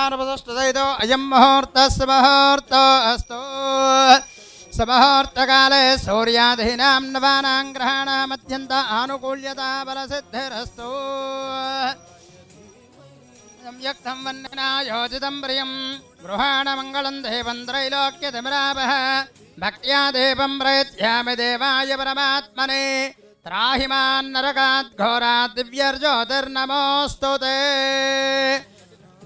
अनुपदष्टदयितो अयं मुहूर्तः सुमुहूर्तोऽस्तु सुमुहूर्तकाले सूर्यादीनां नवानां ग्रहाणाम् अत्यन्त आनुकूल्यता बलसिद्धिरस्तु संयुक्तं वन्यना योजितं प्रियं गृहाणमङ्गलं देवं त्रैलोक्यतिमिरापः भक्त्या देवं प्रयच्छामि देवाय परमात्मने त्राहि मां नरकात् घोरात् दिव्यर्ज्योतिर्नमोऽस्तु ते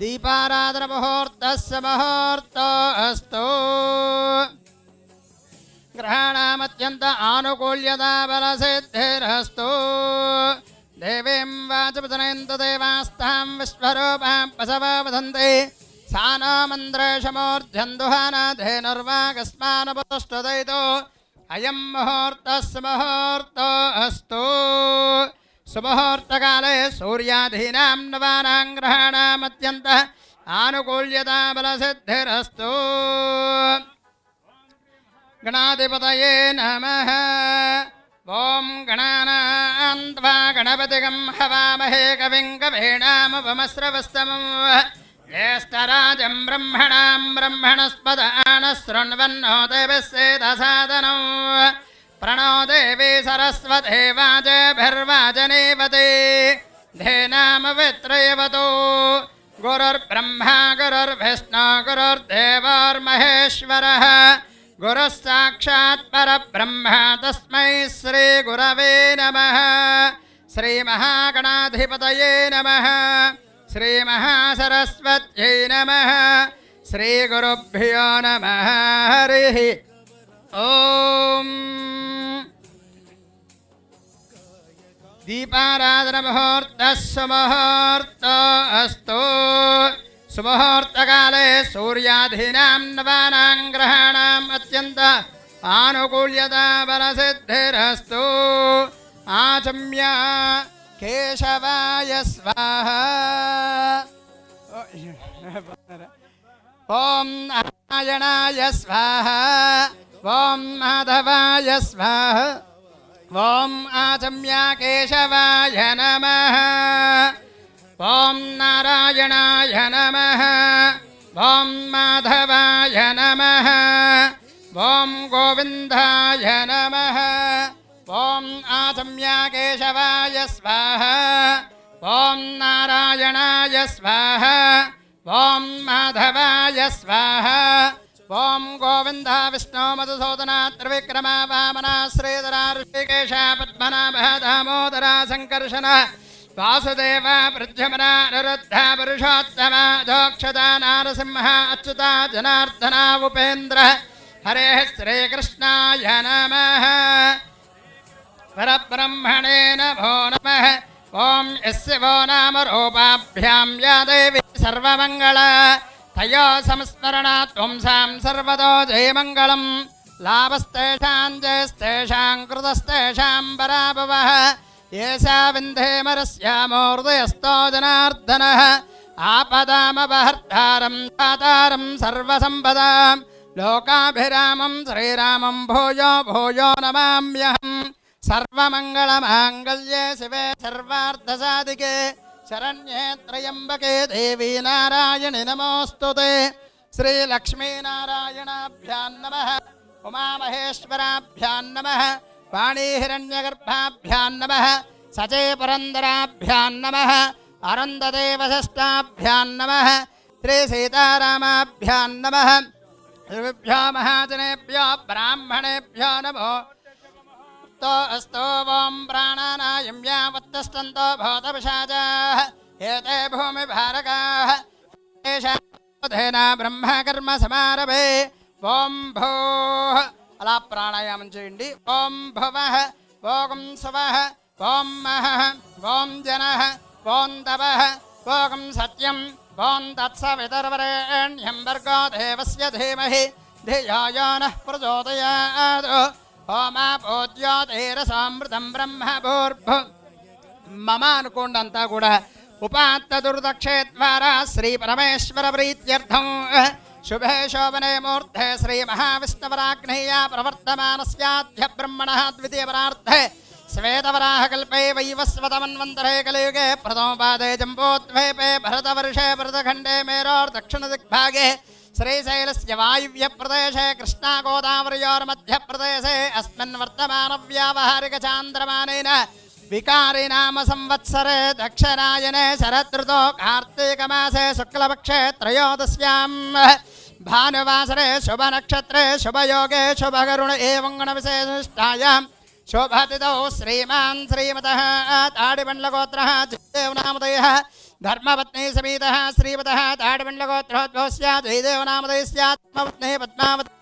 दीपाराधनमुहूर्तस्य मुहूर्तोऽस्तु ग्रहाणामत्यन्त आनुकूल्यता बलसिद्धिरस्तु देवीं वाचपतनयन्त देवास्तां विश्वरूपां बसवो वदन्ति सा नो मन्त्रेशमूर्ध्यन्दुहानाधेनुर्वागस्मानुपतिष्ठदयितो अयं मुहूर्तः सुमुहूर्तोऽस्तु सुमुहूर्तकाले सूर्यादीनां नवानां ग्रहाणाम् अत्यन्तः आनुकूल्यता बलसिद्धिरस्तु गणाधिपतये नमः ॐ गणानां त्वा गणपतिगं हवामहे कविं कवीनामुपमस्रवस्तमं ज्येष्ठराजं ब्रह्मणां ब्रह्मणस्पद शृण्वन्नो देवस्येदसादनं प्रणो देवी सरस्वती वाजभिर्वाजनेवते धेनामवित्रयवतो गुरुर्ब्रह्मा गुरुर्विष्णु गुरुर्देवोर्महेश्वरः गुरुः साक्षात् परब्रह्म तस्मै श्रीगुरवे नमः श्रीमहागणाधिपतये नमः श्रीमहासरस्वत्यै नमः श्रीगुरुभ्यो नमः हरिः ॐ दीपाराधनमुहूर्तः सुमुहूर्तोऽस्तु सुमुहूर्तकाले सूर्यादीनां नवानां ग्रहाणाम् अत्यन्त आनुकूल्यता बलसिद्धिरस्तु आचम्य केशवाय स्वाहा ॐ नारायणाय स्वाहा ॐ माधवाय स्वाहा ॐ आचम्य केशवाय नमः ॐ नारायणाय नमः ॐ माधवाय नमः ॐ गोविन्दाय नमः ॐ आचम्य केशवाय स्वाहा ॐ नारायणाय स्वाहा ॐ माधवाय स्वाहा ॐ गोविन्द विष्णु मधुसूदन त्रिविक्रमा वामना श्रीधरा ऋषिकेश पद्मनाभः दामोदरा सङ्कर्षण वासुदेव प्रद्युम्न निरुद्ध पुरुषोत्तम जोक्षदा नारसिंह अच्युता जनार्दन उपेन्द्र हरेः श्रीकृष्णाय नमः परब्रह्मणे नमो नमः ॐ यस्य वो नाम रूपाभ्यां या देवी सर्वमङ्गल तयो संस्मरणात् पुंसां सर्वतो जयमङ्गलं लाभस्तेषां जयस्तेषां कृतस्तेषां पराभवः येषा विन्ध्येमरस्यामो हृदयस्थो जनार्दनः आपदामपहर्तारं दातारं सर्वसम्पदां लोकाभिरामं श्रीरामं भूयो भूयो नमाम्यहम् सर्वमङ्गलमाङ्गल्ये शिवे सर्वार्थसाधिके शरण्ये त्र्यम्बके देवी नारायणि नमोऽस्तुते श्रीलक्ष्मीनारायणाभ्यां नमः उमामहेश्वराभ्यां नमः वाणीहिरण्यगर्भाभ्यां नमः सचे पुरन्दराभ्यां नमः अरुन्धदेवशष्टाभ्यां नमः श्रीसीतारामाभ्यां नमः सर्वेभ्यो महाजनेभ्यो ब्राह्मणेभ्यो नमो अस्तो वों प्राणानायं यावत्तिष्ठन्तो भूतपिशाचाः एते भूमिभारकाः तेषां ब्रह्मकर्म समारभे ఓం భూః అలా ప్రాణాయామం చేయండి. ఓం భువః ఓం సువః ఓం మహః ఓం జనః ఓం తపః ఓం సత్యం ఓం తత్సవితుర్వరేణ్యం భర్గో దేవస్య ధీమహి ధియో యో నః ప్రచోదయాత్. ఓమాపోజ్యోతిరసామృతం బ్రహ్మ భూర్భు మమ అనుకోండి. అంతా కూడా ఉపాత్త దుర్దక్షే ద్వారా శ్రీ పరమేశ్వర ప్రీత్యర్థం शुभे शोभने मूर्धे श्री महाविष्णुवराग्नेया प्रवर्तमानस्याद्य ब्रह्मणः द्वितीयपरार्धे श्वेतवराहकल्पे वैवस्वतमन्वन्तरे कलियुगे प्रथमपादे जम्बोद्वीपे भरतवर्षे भरतखण्डे मेरोर्दक्षिणदिग्भागे श्रीशैलस्य वायव्यप्रदेशे कृष्णागोदावर्योर्मध्यप्रदेशे अस्मिन् वर्तमानव्यावहारिकचान्द्रमानेन विकारिनाम संवत्सरे दक्षिणायने शरदृतो कार्तीकमासे शुक्लपक्षे त्रयोदश्यां भानुवासरे शुभनक्षत्रे शुभयोगे शुभकरुण एवं गुणविशेषनिष्ठायां शोभातिथौ श्रीमान् श्रीमतः ताडिमण्डलगोत्रः जयदेवनामधेयः धर्मपत्नी समेतः श्रीमतः ताडिमण्डलगोत्रोद्भवः स्यात् जयदेवनामधेयः स्यात् धर्मपत्नी पद्मावती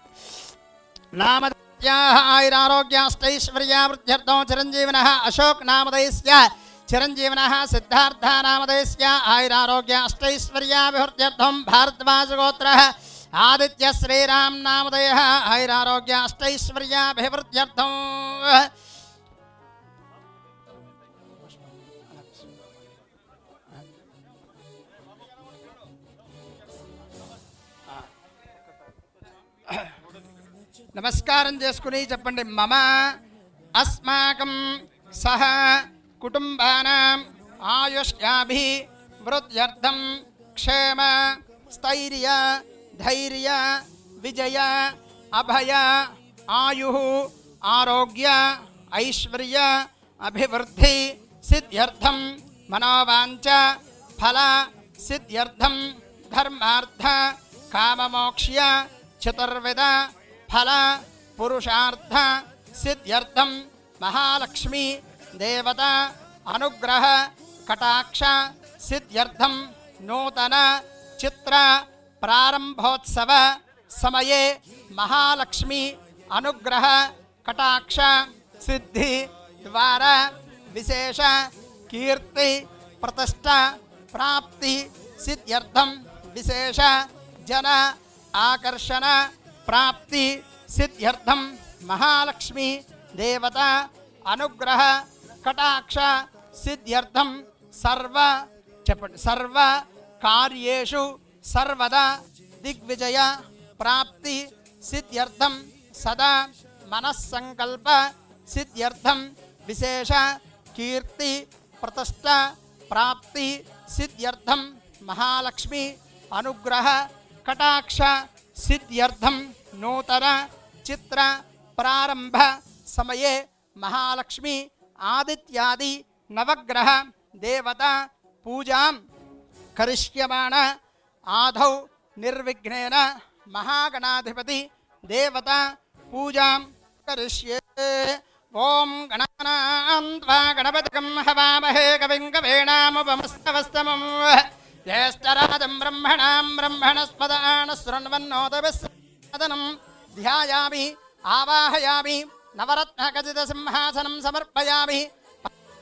नामधेयाः आयुरारोग्याष्टैश्वर्यावृद्ध्यर्थं चिरञ्जीविनः अशोक नामधेयस्य चिरञ्जीविनः सिद्धार्थ नामधेयस्य आयुरारोग्याष्टैश्वर्याभिवृद्ध्यर्थं भारद्वाजगोत्रः आदित्य श्रीराम नामधेयः आयुरारोग्याष्टैश्वर्याभिवृद्ध्यर्थं నమస్కారం చేసుకుని చెప్పండి. మమ అస్మాకం సహ కుటుంబానాం ఆయుష్యాభివృద్ధ్యర్థం క్షేమ స్థైర్య ధైర్య విజయ అభయ ఆయు ఆరోగ్య ఐశ్వర్య అభివృద్ధి సిద్ధ్యర్థం మనోవాంఛ ఫల సిద్ధ్యర్థం ధర్మార్థ కామమోక్ష్య చతుర్విధ ఫల పురుషార్థ సిద్ధ్యర్థం మహాలక్ష్మి దేవత అనుగ్రహ కటాక్ష సిద్ధ్యర్థం నూతన చిత్ర ప్రారంభోత్సవ సమయే మహాలక్ష్మి అనుగ్రహ కటాక్ష సిద్ధి ద్వారా విశేష కీర్తి ప్రతిష్ట ప్రాప్తి సిద్ధ్యర్థం విశేష జన ఆకర్షణ ప్రాప్తి సిద్ధ్యర్థం మహాలక్ష్మి దేవత అనుగ్రహ కటాక్ష సిద్ధ్యర్థం సర్వ చెప్పండి సర్వ కార్యేషు సర్వదా దిగ్విజయ ప్రాప్తి సిద్ధ్యర్థం సదా మనస్సంకల్ప సిద్ధ్యర్థం విశేష కీర్తి ప్రతిష్ట ప్రాప్తి సిద్ధ్యర్థం మహాలక్ష్మి అనుగ్రహ కటాక్ష సిద్ధ్యర్థం నూతన చిత్ర ప్రారంభ సమయే మహాలక్ష్మి ఆదిత్యాది నవగ్రహ దేవత పూజాం కరిష్యమాణ ఆదౌ నిర్విఘ్నేన మహాగణాధిపతి దేవత పూజాం కరిష్యే. ఓం గణానాం త్వా గణపతిం హవామహే కవిం కవీనాముపమస్తవస్తమం జ్యేష్ఠరాజం బ్రహ్మణాం బ్రహ్మణస్పదాన శృణ్వన్నోతవిస్సదనం ధ్యాయామి ఆవాహయామి నవరత్నఖచిత సింహాసనం సమర్పయామి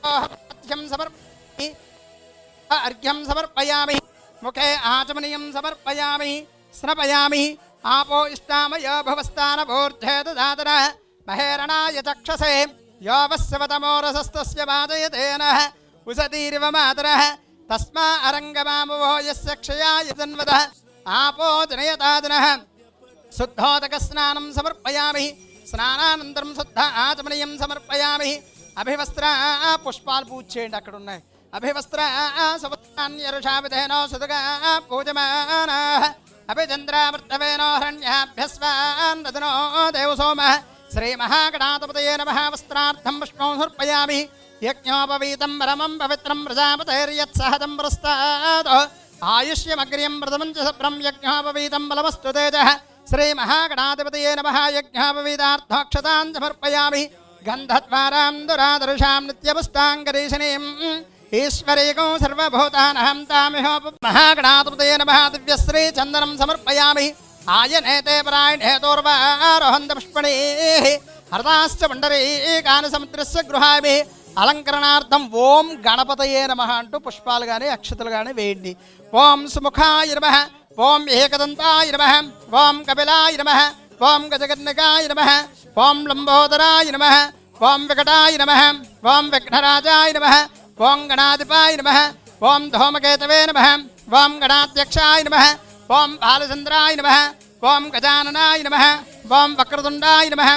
పాద్యం సమర్పయామి అర్ఘ్యం సమర్పయామి ముఖే ఆచమనీయం సమర్పయామి స్నపయామి ఆపో ఇష్టామయో భవస్థానభూర్ధే దదాతర మహేరణాయ చక్షసే యో వస్యవతమోరసస్తస్య వాదయతేన ఉసతీరివ మాతరః తస్మా అరంగమామవో యస్య క్షయాయ జన్మదః ఆపో జనయతాదనః శుద్ధోదక స్నానం సమర్పయామి స్నానానంతరం శుద్ధ ఆచమనీయం సమర్పయామి అభివస్త్ర పుష్పాలు పూజ చేయండి అక్కడ ఉన్నాయి అభివస్త్ర సువత్నాన్యరుషావిధేనో సుదుగా పూజమానాః అభిచంద్రామృతవేనో హరణ్యాభ్యస్వాన్ రదనో దేవసోమః శ్రీ మహాగణాధిపతయే నమః వస్త్రార్థం పుష్పం సమర్పయామి యజ్ఞోపవీతం పరమం పవిత్రం ప్రజాపతైర్యత్సహతం ప్రస్తాద్ ఆయుష్యమగ్ర్యం ప్రథమం చ సప్రం యజ్ఞోపవీతం బలమస్తు తేజః శ్రీ మహాగణాధిపతయే నమః యజ్ఞోపవీతార్థోక్షతాం సమర్పయామి గంధద్వారాం దురాదర్శాం నిత్యపుష్టాంగరీషణీం ఈశ్వరీకం సర్వభూతానహం తామిహోప మహాగణాధిపతయే నమః దివ్యశ్రీ చందనం సమర్పయామి ఆయనేతే పరాయణేతోర్వారోహంత పుష్పణీః హరతాశ్చ పుండరీకాని సముద్రస్య గృహామి అలంకరణార్థం ఓం గణపతయే నమః అంటూ పుష్పాలు కానీ అక్షతలు కానీ వేయండి. ఓం సుముఖాయ నమః ఓం ఏకదంతాయ నమః ఓం కపిలాయ నమః ఓం గజకర్ణికాయ నమః ఓం లంబోదరాయ నమః ఓం వికటాయ నమః ఓం విఘ్నరాజాయ నమః ఓం గణాధిపాయ నమః ఓం ధూమకేతవే నమః ఓం గణాధ్యక్షాయ నమః ఓం బాలచంద్రాయ నమః ఓం గజాననాయ నమః ఓం వక్రతుండాయ నమః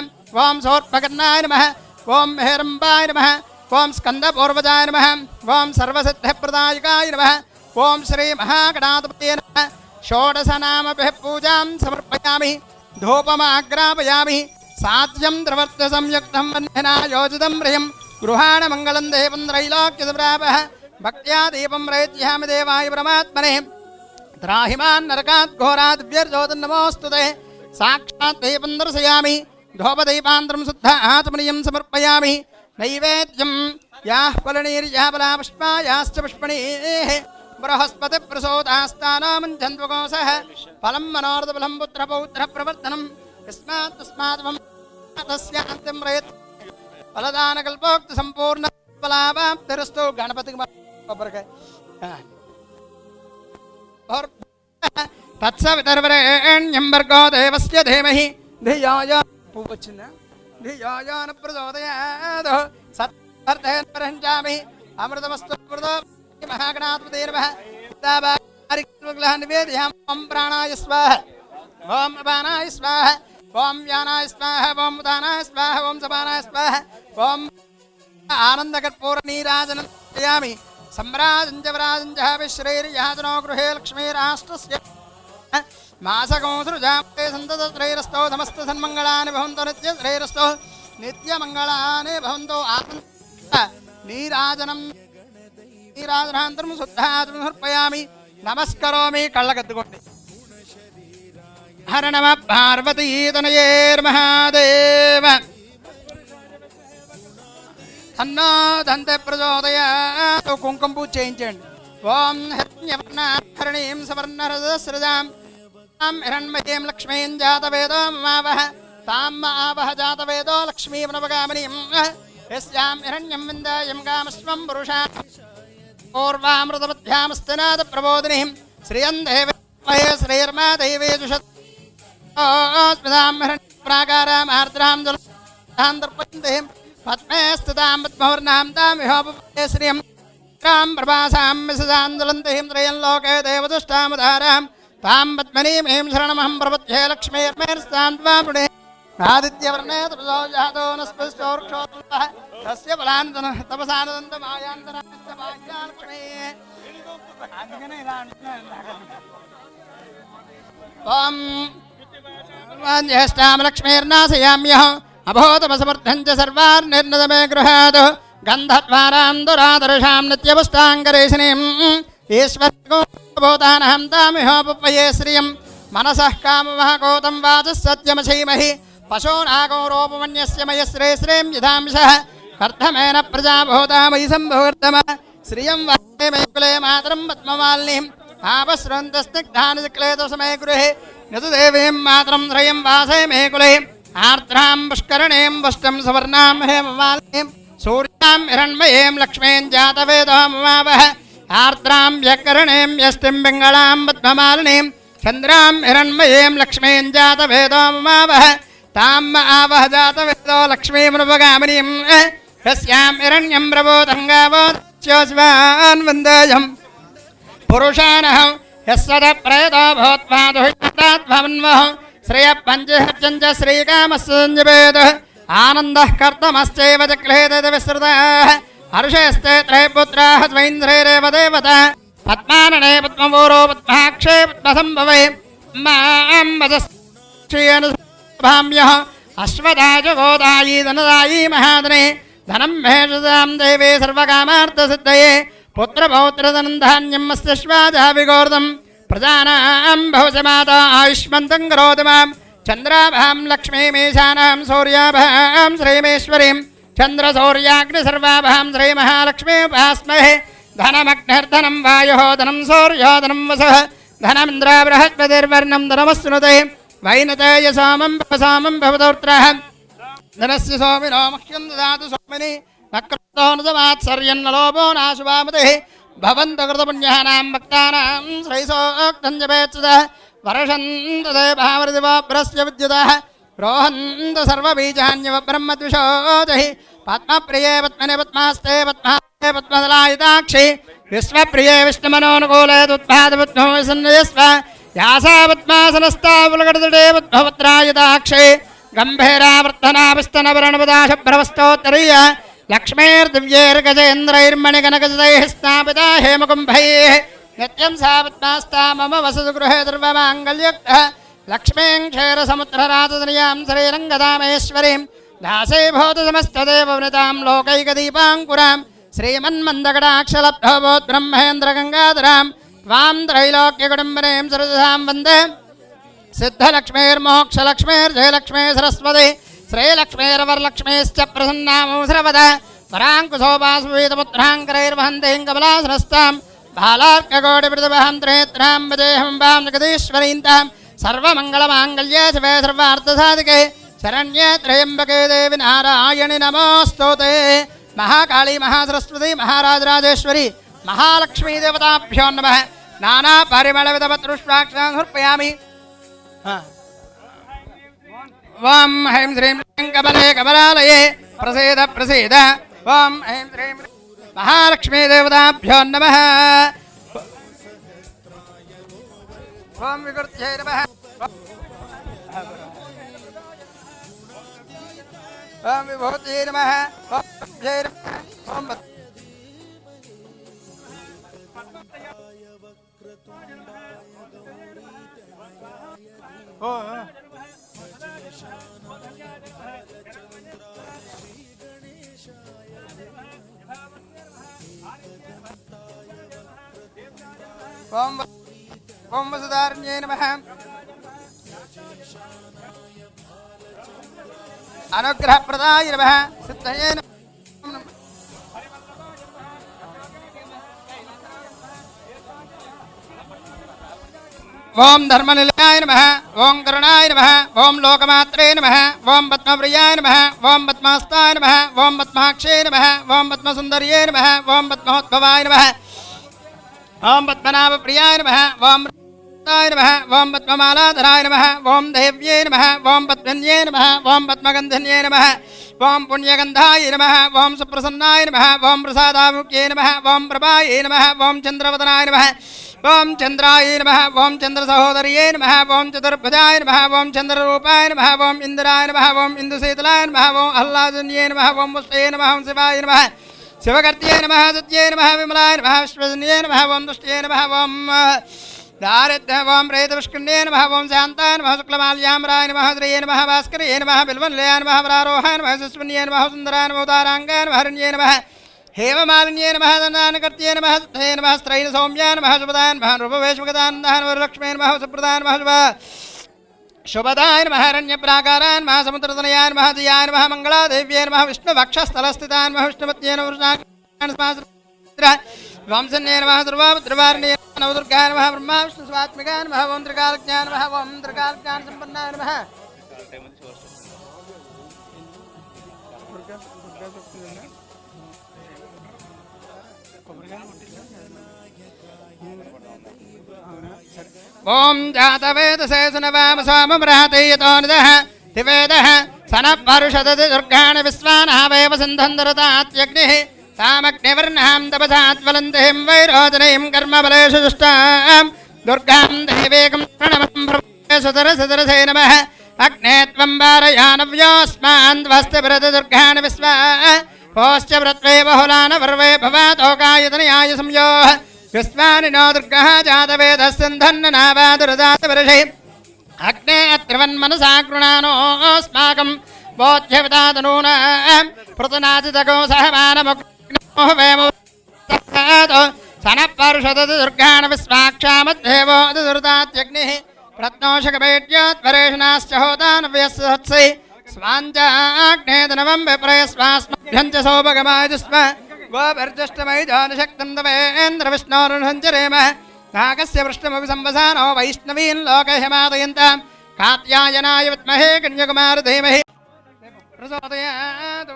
ఓం సోర్పకర్ణాయ నమః ఓం హేరంబాయ నమః ఓం స్కందపూర్వజాయ నమః ఓం సర్వసిద్ధిప్రదాయకాయ నమః ఓం శ్రీ మహాగణాధిపతయే నమః షోడశనామభిః పూజాం సమర్పయామి ధూపమాగ్రాపయామి సాధ్యం ద్రవర్త సంయుక్తం వన్యనా యోజితం ప్రియం గృహాణ మంగళం దేవం త్రైలోక్యదుప్రాపః భక్త్యా దీపం ప్రయజ్యామి దేవాయ పరమాత్మనే త్రాహిమాన్ నరకాత్ ఘోరాద్ వ్యర్జోతన్నమోస్తుతే సాక్షాత్ దీపం దర్శయామి ధూపదీపాంతరం శుద్ధ ఆత్మనీయం సమర్పయామి నైవేద్యం యాః ఫలనీర్యాः ఫలాపుష్పా యాశ్చ పుష్పణీః బృహస్పతి ప్రసోదాస్తానామంచన్వకోశః ఫలం మనోరథఫలం పుత్రపౌత్ర ప్రవర్తనం యస్మాత్ తస్యాంతం ప్రయత్ ఫలదానకల్పోక్త సంపూర్ణ ఫలావాప్తిరస్తు గణపతికి కొబ్బరికాయ తత్సవితర్వరేణ్యం భర్గో దేవస్య ధీమహి ధియాయ పువ్వు వచ్చిందా ధియాయాన ప్రచోదయాత్ సత్వర్ధేన్పరంచామి అమృతమస్తు మహాగణాధిపతే నమః నివేదయామి ఓం ప్రాణాయ స్వాహ ఓం అపానాయ స్వాహ ఓం వ్యానాయ స్వాహ ఓం ఉదానాయ స్వాహ ఓం సపానాయ స్వాహ ఓం ఆనందకర్పూర నీరాజనం చేయామి सम्राजं च वराजं च विश्रेर्याजनो गृहे लक्ष्मीराष्ट्रस्य मासकं सृजाप्ते सन्ततत्रैरस्तो समस्तसन्मङ्गलानि भवन्तु नित्यत्रैरस्तो नित्यमङ्गलानि भवन्तु नीराजनान्तरं शुद्धात्मं समर्पयामि नमस्करोमि कळ्ळकद्दुकोंडि हर नमः पार्वतीतनयेर्महादेव అన్నో దంతే ప్రచోదయాత్ కుంకుమ పూజ చేయించండి ఓం హిరణ్యవర్ణాహరణీం సవర్ణరజస్రజాం తాం హిరణ్మయీం లక్ష్మీం జాతవేదో మమావహ తాం ఆవహ జాతవేదో లక్ష్మీమనవగామినీం యస్యాం హిరణ్యం విందాయం కామస్వం పురుషా పూర్వామృతమధ్యామస్తినాథ ప్రబోధినీం శ్రియం దేవే శ్రీర్మా దైవే దుషత్స్మితాం హిరణ్యప్రాకారాం ఆర్ద్రాం జలాంతర్పయంతీం పద్మే స్థితాం పద్మవర్ణాం తాం విహోపే శ్రియం రాం ప్రభాసాం విశదాందలంతీం త్రయం లోకే దేవదుష్టాముదారాం తాం పద్మనీమీం శరణమహం ప్రపద్యే లక్ష్మీర్మేర్స్తాం త్వాపుడే ఆదిత్యవర్ణే తపసో జాతో నస్పృష్టోర్క్షోత్సవః తస్య బలాంతన తపసానంద మాయాంతరాస్య భాగ్యలక్ష్మీ అందుకనే ఇలా అంటున్నాను ఓం జ్యేష్ఠాం లక్ష్మీర్నాశయామ్యహం అభూతమసమర్థం చ సర్వార్నిర్నదమే గృహాత్ గంధద్వారాం దురాదర్శాం నిత్యపుష్టాంగరేషిణీం ఈశ్వరభూతానహం తామిహోపయే శ్రియం మనసః కామమహకోతం వాచः సత్యమసీమహి పశూనాగౌరోపమన్యస్య మయశ్రే శ్రేం యథాంశః అర్థమేన ప్రజాభూతా మయి సంభూర్ధమ శ్రియం వాే మే కులే మాతరం పద్మమాలినీం ఆపస్రంతస్నిగ్ధాని క్లేదసమే గృహే నతదేవీం మాతరం శ్రయం వాసే మే కులే ఆర్ద్రాం పుష్కరణీం పుష్టం సువర్ణాం హేమమాలినీం సూర్యాం హిరణ్మయీం లక్ష్మీం జాతవేదో మమావహ ఆర్ద్రాం వ్యకరణీం యష్టిం పింగళాం పద్మమాలినీం చంద్రాం హిరణ్మయీం లక్ష్మీం జాతవేదో మమావహ తాం ఆవహ జాతవేదో లక్ష్మీమనుపగామినీం యస్యాం హిరణ్యం ప్రబోధంగావోస్వాన్ వందేయం పురుషానహం యస్సద ప్రేతో భూత్వా దుహితాత్మన్వహం శ్రేయ పంచహర్చంచ శ్రీకామస్సంజపేద ఆనందః కర్తమశ్చైవ చక్లేద విశ్రుతః హర్షేస్తే త్రైపుత్రాః స్వైంద్రైరేవ దేవత పద్మాననే పద్మవోరో పద్మాక్షే పద్మసంభవే మాం వదశ్చేనుభామ్యః అశ్వదాయ గోదాయీ ధనదాయీ మహాధనే ధనం మేషదాం దేవే సర్వకామార్థసిద్ధయే పుత్రపౌత్రధనం ధాన్యం మస్తిష్వాజావిగోర్ధం ప్రజానాం భవసమాత ఆయుష్మంతం కరోతి మాం చంద్రాభాం లక్ష్మీమీశానాం సౌర్యాభాం శ్రీమేశ్వరీం చంద్రసౌర్యాగ్నిసర్వాభాం శ్రీమహాలక్ష్మీపాస్మహే ధనమగ్నిర్ధనం వాయో ధనం సౌర్యో ధనం వసః ధనమింద్ర బృహస్పతిర్వర్ణం ధనమస్నుతే వైనతేయ సోమం భవతోత్రః ధనస్య సోమినో మహ్యం దదాతు సోమిని నక్రతో నమాత్సర్యన్నలోభో నాశుభామతిః భవంత కృతపుణ్యానాం భక్తానాం శ్రైసోక్తం జపేత్సదః వర్షంతు దేవామృతివోభ్రస్య విద్యుతః రోహంతు సర్వబీజాన్యవ బ్రహ్మద్విషోదహి పద్మప్రియే పద్మనే పద్మాస్తే పద్మాస్తే పద్మదలాయుతాక్షి విశ్వప్రియే విష్ణుమనోనుకూలే దుద్భాదపద్మో విసన్నయస్వ యాసా పద్మాసనస్థా పులకటతటే పద్మపత్రాయుతాక్షి गम्भीरावर्तनाभिस्तनवरणपदाशभ्रवस्तोत्तरीय लक्ष्मीर्दिव्यैर्गजेन्द्रैर्मणिगणगजदैः स्थापिता हेमकुम्भैः नित्यं सा पद्मास्ता मम वसतु गृहे सर्वमाङ्गल्ययुक्तः लक्ष्मीं क्षीरसमुद्रराजतनयां श्रीरङ्गदामेश्वरीं दासीभूत समस्तदेववनितां लोकैकदीपाङ्कुरां श्रीमन्मन्दकटाक्षलब्धोबोद्ब्रह्मेन्द्रगङ्गाधरां त्वां त्रैलोक्यकुटुम्बिनीं सरसां वन्दे सिद्धलक्ष्मीर्मोक्षलक्ष्मीर्जयलक्ष्मी सरस्वती श्रीलक्ष्मीर्वरलक्ष्मीश्च प्रसन्नामो सर्वदा वराङ्कुशोपासुवेदमुद्राङ्करैर्वहन्तीं कमलासनस्तां बालार्ककोटिप्रतिभहं त्रेत्रां वदेहं वां जगदीश्वरीन्तां सर्वमङ्गलमाङ्गल्ये शिवे सर्वार्थसाधिके शरण्ये त्र्यम्बके देवि नारायणि नमोस्तुते महाकाली महासरस्वती महाराजराजेश्वरी महालक्ष्मी देवताभ्यो नमः नानापरिमलविधपत्रुष्टाक्षान् समर्पयामि ॐ ऐं श्रीं कमले कमलालये प्रसीद प्रसीद ॐ ऐं श्रीं महालक्ष्मी देवताभ्यो नमः ॐ विकृत्यै नमः ॐ विभूत्यै नमः ॐ विभूत्यै नमः ॐ ॐ वसुधारण्यै नमः अनुग्रहप्रदाय नमः सिद्धये नमः ओम धर्मनिलयाय नमः ओम करुणाय नमः ओम लोकमात्रे नमः ओम पद्मप्रियाय नमः ओम पद्मास्ताय नमः ओम पद्माक्षे नमः ओम पद्मसुंदर्ये नमः ओम पद्मोद्भवाय नमः ओम पद्मनाभप्रियाय नमः ओम रत्नाय नमः ओम पद्ममालाधराय नमः ओम देव्ये नमः ओम पद्मन्ये नमः ओम पद्मगन्धन्ये नमः ओम पुण्यगन्धाय नमः ओम सुप्रसन्नाय नमः ओम प्रसादामुख्ये नमः ओम प्रभाय नमः ओम चन्द्रवदनाय नमः ओम चंद्राय नमः ओम चंद्र सहोदर्ये नमः ओम चतुर्भुजाय नमः ओम चंद्ररूपाय नमः ओम इंद्राय नमः ओम इंदुशीतलाय नमः ओम आह्लादन्ये नमः ओम पुष्टे नमः ओम शिवाय नमः शिवकर्त्ये नमः सत्ये नमः विमलाय नमः विश्वजन्ये नमः ओम दुष्टे नमः ओम दारिद्र्य ओम प्रेतविष्कण्ये नमः ओम शान्ताय नमः शुक्लमाल्याम्राय नमः श्रिये नमः भास्कर्ये नमः बिल्वन्लयाय नमः वरारोहाय नमः सुस्वन्ये नमः सुन्दराय नमः उदाराङ्गाय नमः हरिण्ये नमः हेममालिन्ये नमः दन्दानकर्त्ये नमः सत्ये नमः स्त्रैण सौम्याय नमः शुभदाय नमः रूपवेशमुखदानन्दाय वरलक्ष्म्ये नमः सुप्रदाय नमः शुभदाय नमः हिरण्यप्राकाराय नमः समुद्रतनयाय नमः दियाय नमः मङ्गलादेव्ये नमः विष्णुवक्षस्थलस्थिताय नमः विष्णुपत्ये नमः वंशन्ये नमः सर्वभद्रवारिण्ये नमः नवदुर्गाय नमः ब्रह्मा विष्णुस्वात्मिकाय नमः ओम त्रिकालज्ञाय नमः ओम त्रिकालज्ञानसम्पन्नाय नमः ओम जातवेदसे सुनवाम स्वाममृहते यतो निदः तिवेदः सनपरुषदति दुर्गाणि विश्वानावेव सिन्धन्दरतात्यग्निः तामग्निवर्णां तपसात्वलन्तिं वैरोचनीं कर्मबलेषु दुष्टां दुर्गां देवीकं प्रणमं प्रभवे सुतरसुतरसे नमः अग्ने त्वं वारयानव्योऽस्मान् त्वस्तिभिरति दुर्गाणि विश्वा पोश्च व्रत्वे बहुलान वर्वे भवातोकायतनयाय संयोः विश्वानि नो दुर्गः जातवेदस्सिन्धन्ननावादुरदातवर्षे अग्ने अत्रिवन्मनसा कृणानोऽस्माकं बोध्यविदातनूनां पृतनातितको सहमानमुग्नो वेमो सनपरुषदति दुर्गाण विश्वाक्षामद्धेवो दुर्दात्यग्निः प्रत्नोषकपेट्योत्परेषणाश्च होतानव्यस्सत्सै स्वाञ्चाग्नेदनवं विप्रयस्वास्मभ्यं च सौभगमाय स्म गोभिर्जुष्टमयि जानशक्तं तवेन्द्र विष्णोरुसञ्चरेम नागस्य पृष्ठमपि संवसानो वैष्णवीन् लोकहिमादयन्तां कात्यायनाय विद्महे कन्याकुमार धीमहि प्रचोदयात्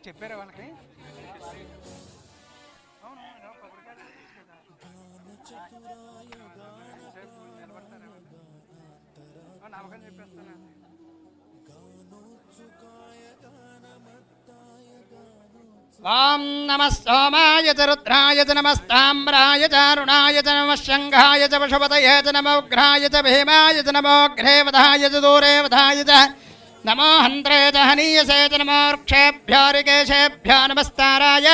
చెప్పారా వాళ్ళకి నమ్మకం చెప్పేస్తాను ॐ नमः सोमाय च रुद्राय च नमस्ताम्राय च अरुणाय च नमः शङ्घाय च पशुपतये च नमो उग्राय च भीमाय च नमो अग्रेवधाय च दूरेवधाय च नमो हन्त्रे च हनीयसे च नमो वृक्षेभ्यो ऋकेशेभ्यो नमस्ताराय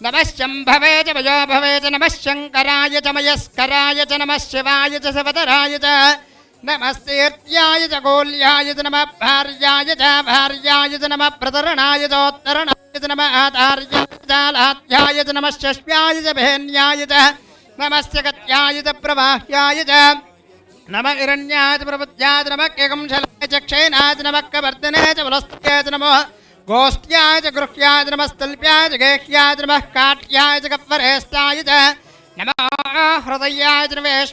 नमः शम्भवे च वयो भवे च नमः शङ्कराय च मयस्कराय च नमः शिवाय च शिवतराय च नमस्तीर्त्याय च गोल्याय च नमः भार्याय च नमः प्रतरणाय चोत्तरणाय च नमः आधार्याय च लाध्याय च नमः षष्ट्याय च भेन्याय च नमस्य गत्याय च प्रवाह्याय च नमः हिरण्याय च प्रबुद्ध्याय च नमः केकंशलाय च क्षेनाय च नमः कवर्धने च बलस्त्याय च नमः गोष्ठ्याय च गृह्याय च नमः स्तल्प्याय च गेह्याय च नमः काट्याय च कप्वरेष्टाय च नमः हृदयाय च नमः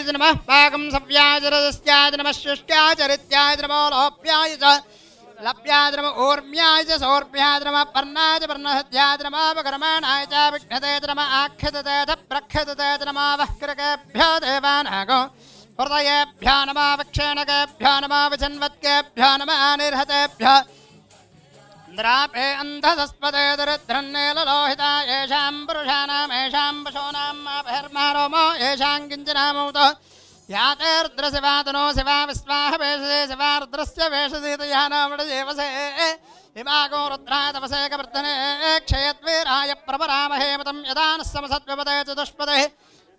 च नमः पाकं सव्याय च रजस्याय च नमः शुष्क्याय च रित्याय च नमो लोप्याय च लप्याय च नमः ऊर्म्याय च सौर्भ्याय च नमः पर्णाय च पर्णहत्याय च नमः अपकर्माणाय च विघ्नते च नमः आख्यतते च प्रख्यतते च नमः वह्कृकेभ्यो देवानागो हृदयेभ्यो नमः वक्षेणकेभ्यो नमः विचन्वत्केभ्यो नमः निर्हतेभ्यो द्रापे अन्धसस्पदे दरिद्रन्नेललोहिता येषां पुरुषाणाम् येषां पशूनां बहिर्मारोमो येषां किञ्चनामौतो यातेर्द्रशिवातनो शिवा विश्वाह वेषसे शिवा रुद्रस्य वेषसीतया नामडजेवसे हिमागो रुद्राय तपसे कवर्धने क्षयत्वीराय प्रपरामहे मतं यदा नः समसद्विपदे चतुष्पदे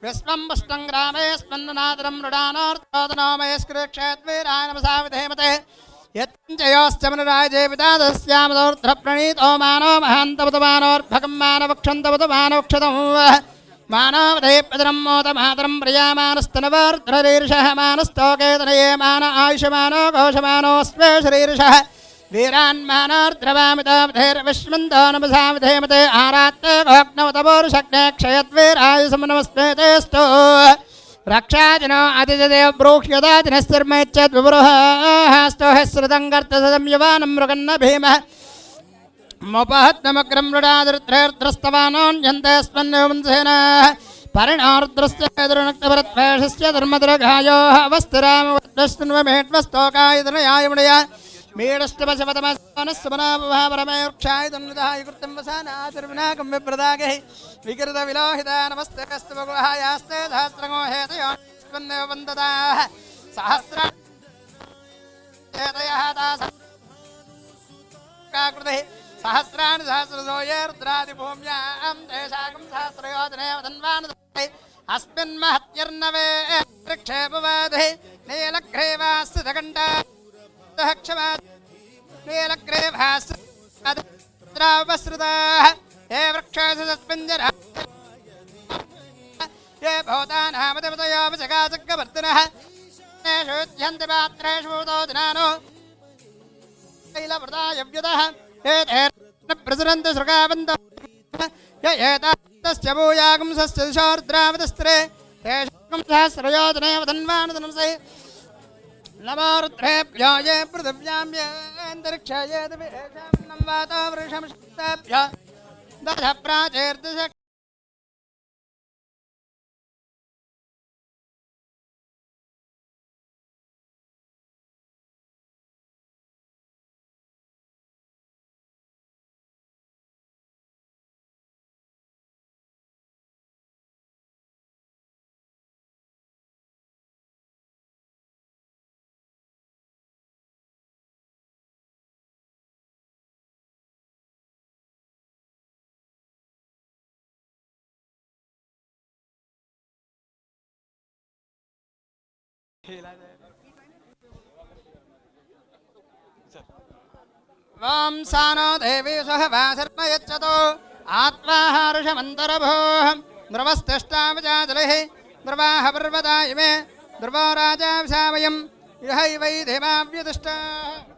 विश्वं पुष्टं ग्रामे स्पन्दनादरं मृडानोर्तोदनो मयस्कृक्षयत्वीराय नमसा विधेमते यच्चयोश्च मनराजे विदादस्यामदोर्ध्रप्रणीतो मानो महान्तवतमानोर्भगं मानवक्षन्तवतमानोक्षतं मानवदे पदरं मोदमातरं प्रियामानस्तनवर्ध्ररीर्षः मानस्तोकेतनये मान आयुषमानो घोषमानोऽस्मे शरीर्षः वीरान्मानार्द्रवामितावधेर्विश्वन्दो नमसा विधेमते आरात्ते भोग्नवतपोरुषग्ने क्षयद्वीराय समनमस्तेतेस्तु रक्षाजनो अतिजदेव ब्रूह्यदातिनश्चर्मैच्छद्विपुरुहस्तो हस्रतं कर्तसदं युवानं मृगन्न भीमः मोपहत्नमग्रं मृडादृत्रैर्द्रस्तवानोऽन्यन्ते स्पन्नवंसेनः परिणार्द्रस्य दुर्नक्तभरत्वेषस्य धर्मद्रघायोः अवस्तिरामवद्वस्तुन्वमेट्वस्तोकायतनयायमुडया मीडष्टपशपतमस्वनस्वनापरमे वृक्षाय तन्नुदाय कृतं वसानातिर्विनाकं विप्रदागैः विकृतविलोहिता नमस्ते कस्तु भगवहायास्ते सहस्रगो हेतयो स्पन्नेव वन्ददाः सहस्राणि दासकाकृतिः सहस्राणि सहस्रशो ये रुद्रादिभूम्यां तेषाकं सहस्रयोजनेव धन्वानुदत्ते अस्मिन् महत्यर्नवे वृक्षेपवादिः नीलग्रीवास्थितकण्ठा क्षमा नीलग्रीवास्त्रावश्रुताः हे वृक्षासु तस्मिञ्जरा ये भूतानामदेवतयोपचकाचक्रवर्तिनः शोध्यन्ति पात्रेषु भूतो दिनानो तैलवृतायव्युतः ये प्रसरन्ति सृगावन्तो य एतास्तस्य भूयागुंसस्य दिशोर्द्रावतस्त्रे तेषां सहस्रयोजनेव धन्वानुधनंसै नमो रुद्रेभ्यो ये पृथिव्यां ये अन्तरिक्षे ये दिवि येषां नं वातो वृषमश्ताभ्यो दश प्राचेर्दश वां सानो देवी सह वासर्पयच्छतो आत्माहारुषमन्तरभोः ध्रुवस्तिष्ठावचाजलिः ध्रुवाः पर्वता इमे ध्रुवो राजा विशावयम् इहैवै देवाव्यतिष्ठाः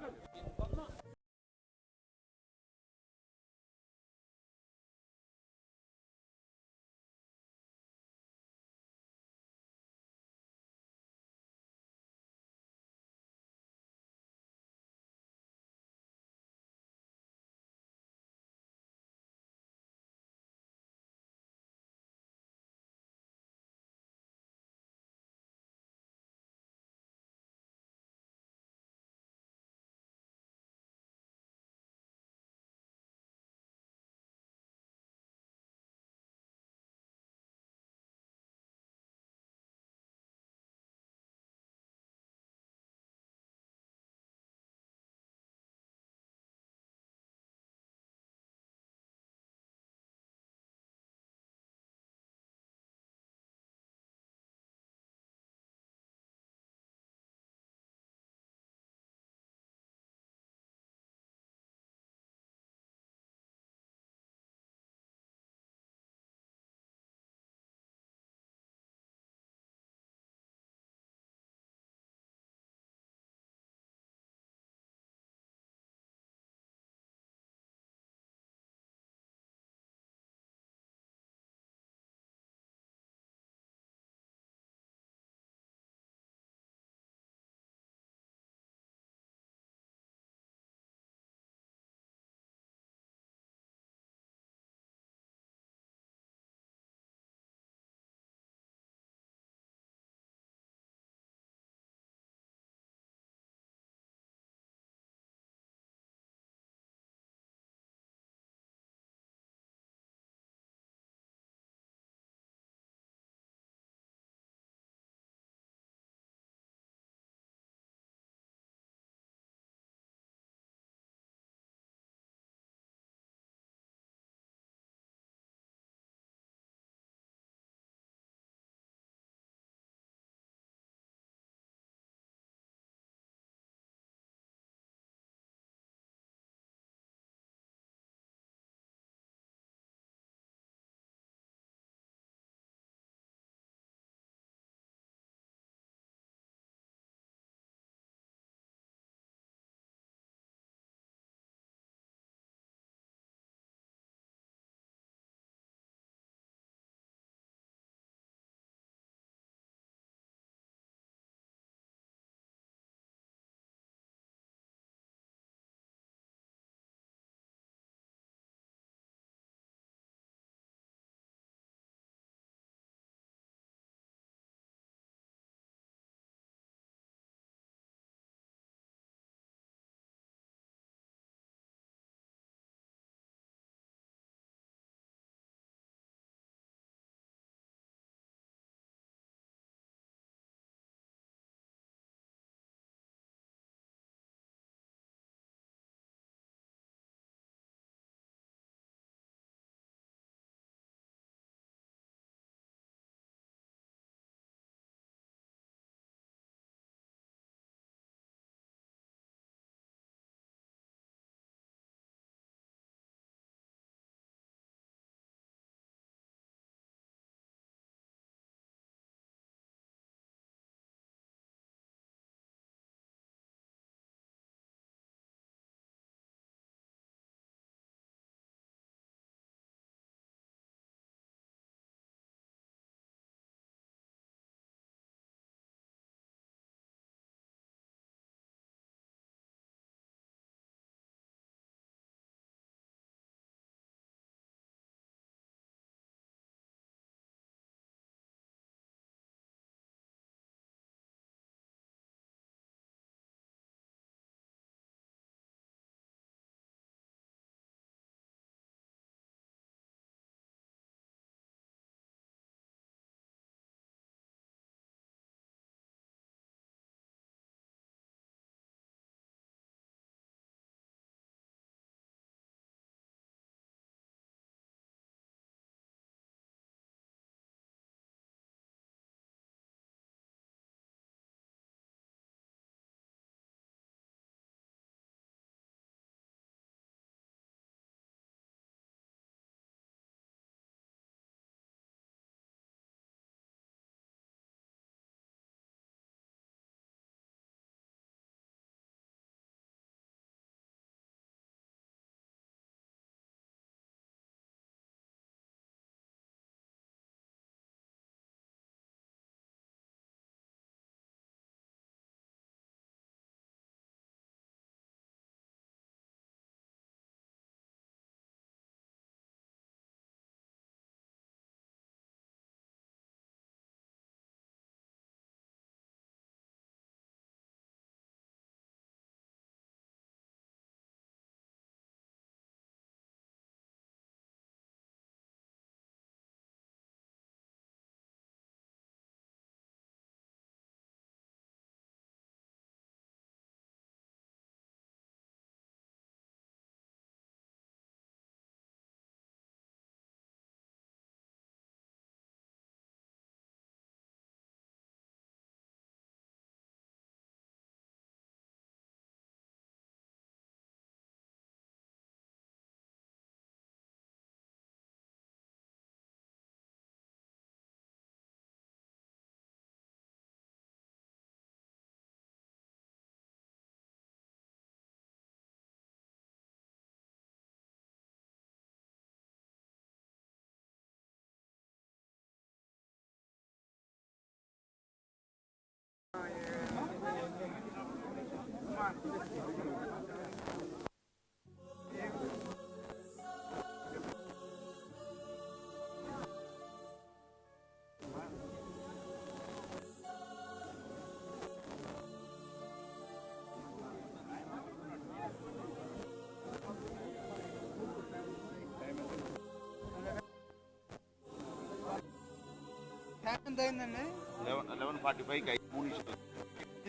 ఎంత అయిందండి? 11:45కి 3 నిమిషాలు.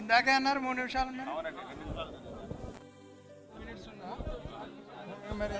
ఇందాకే అన్నారు 3 నిమిషాలు అన్నారు. అవునండి 2 నిమిషాలు. మినిట్స్ ఉందా? మరి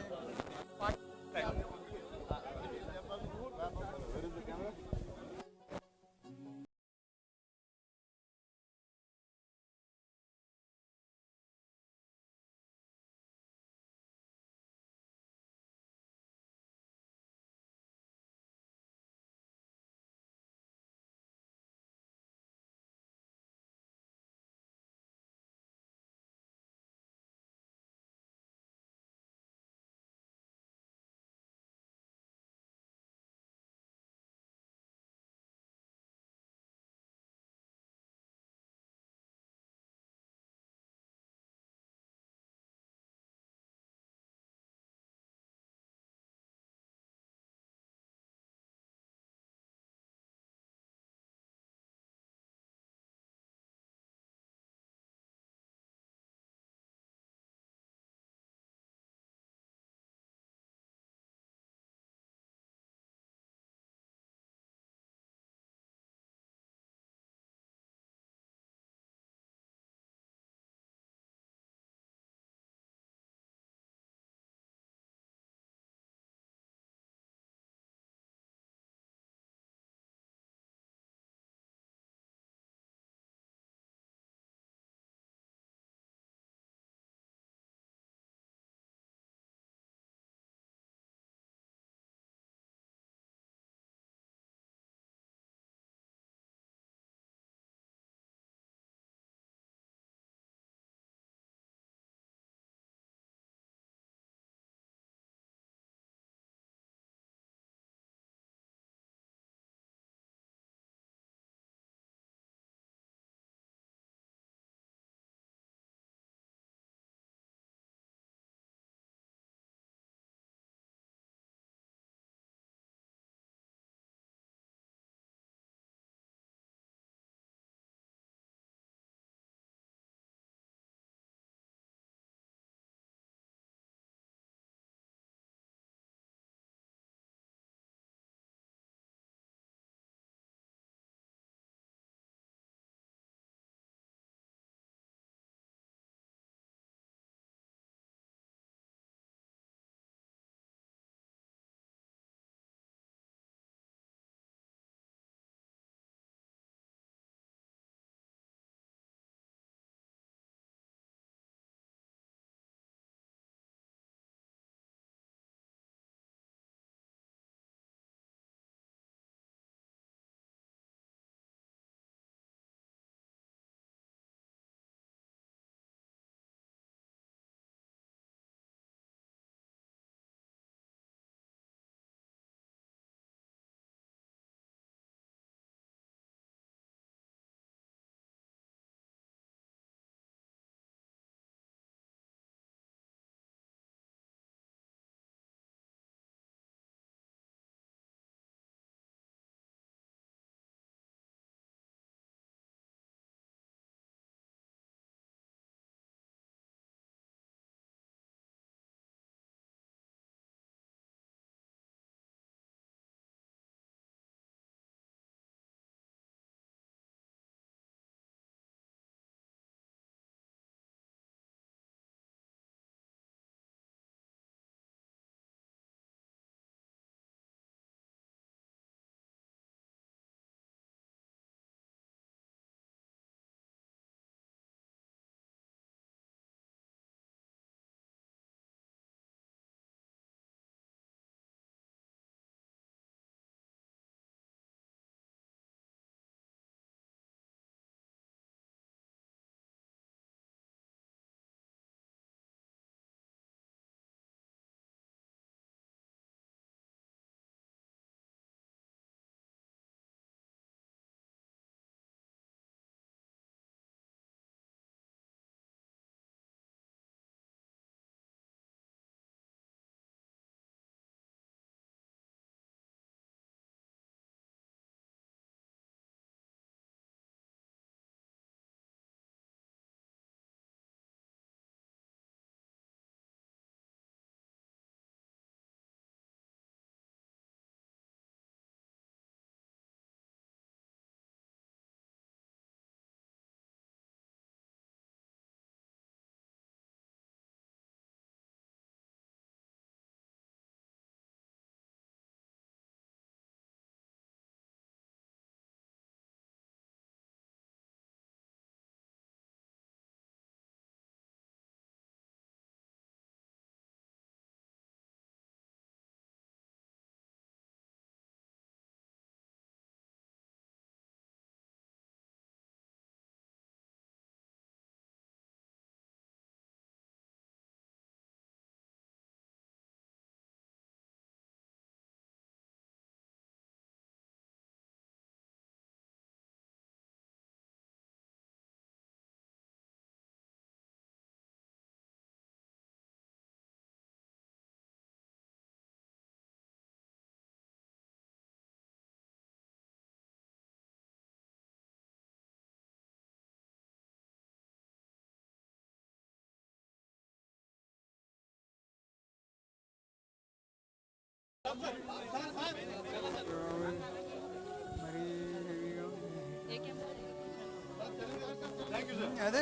అదే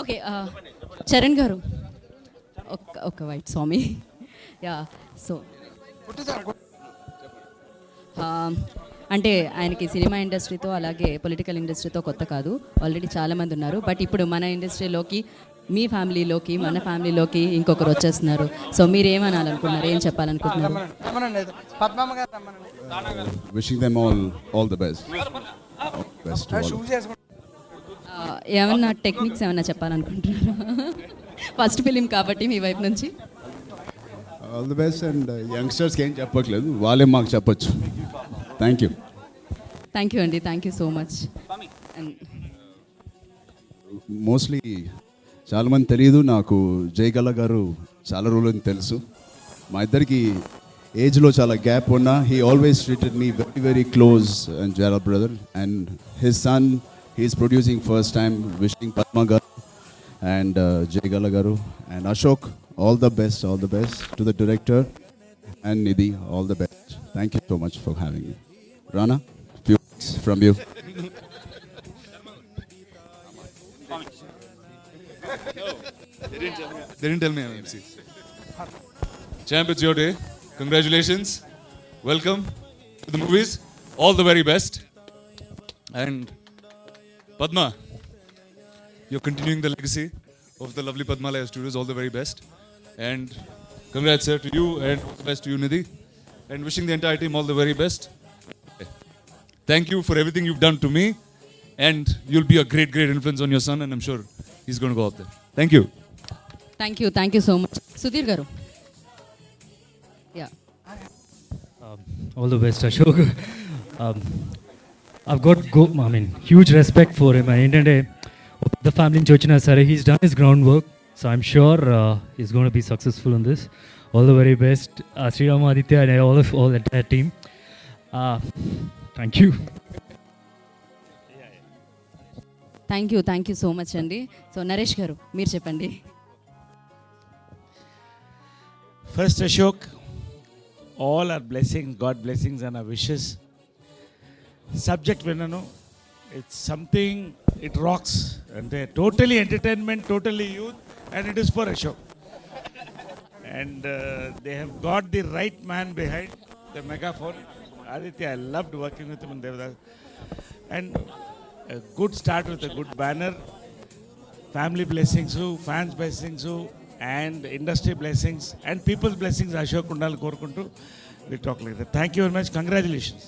ఓకే చరణ్ గారు ఒక వైట్ స్వామి యా సో అంటే ఆయనకి సినిమా ఇండస్ట్రీతో అలాగే పొలిటికల్ ఇండస్ట్రీతో కొత్త కాదు, ఆల్రెడీ చాలామంది ఉన్నారు. బట్ ఇప్పుడు మన ఇండస్ట్రీలోకి, మీ ఫ్యామిలీలోకి, మన ఫ్యామిలీలోకి ఇంకొకరు వచ్చేస్తున్నారు. సో మీరు ఏమనాలనుకుంటున్నారు, ఏం చెప్పాలనుకుంటున్నారు? పద్మమ్మ గారు రమ్మనండి. Wishing them all the best. Best to all. Shoe చేసుకుంటారు. ఏమన్నా టెక్నిక్స్ ఏమన్నా చెప్పాలనుకుంటున్నారా? ఫస్ట్ ఫిలిం కాబట్టి మీ వైపు నుంచి All the best and యంగ్స్టర్స్కి ఏం చెప్పట్లేదు, వాళ్ళే మాకు చెప్పొచ్చు. థ్యాంక్ యూ అండి, thank you so much. Mostly చాలామంది తెలియదు, నాకు జయగల గారు చాలా రోజులని తెలుసు. మా ఇద్దరికి ఏజ్లో చాలా గ్యాప్ ఉన్నా he always treated me very very close and Jayala brother and his son he is producing first time. Wishing Padma garu and Jayagala garu and Ashok all the best to the director and Nidhi, all the best. Thank you so much for having me. Rana, few words from you. They didn't tell me I'm MC. Champ, it's your day. Congratulations. Welcome to the movies. All the very best. And Padma, you're continuing the legacy of the lovely Padmalaya Studios. All the very best. And congrats, sir, to you, and all the best to you, Nidhi. And wishing the entire team all the very best. Thank you for everything you've done to me. And you'll be a great, great influence on your son, and I'm sure he's going to go up there. Thank you. Thank you so much. Sudheer గారు yeah All the best, Ashok. I've got huge respect for him. And the family in Chochina Sare, he's done his groundwork. So I'm sure he's going to be successful in this. All the very best, Sri Ram Aditya and all the entire team. Thank you. Thank you so much అండి. So Naresh గారు మీరు చెప్పండి. First, Ashok, all our blessings, God blessings and our wishes. Subject Vinanu, it's something, it rocks. And totally entertainment, totally youth, and it is for Ashok. And they have got the right man behind the megaphone. Aditya, I loved working with him in Devdas. And a good start with a good banner. Family blessings, fans blessings, and industry blessings, and people's blessings. Ashok Kundal Korkuntu, we talk like that. Thank you very much. Congratulations.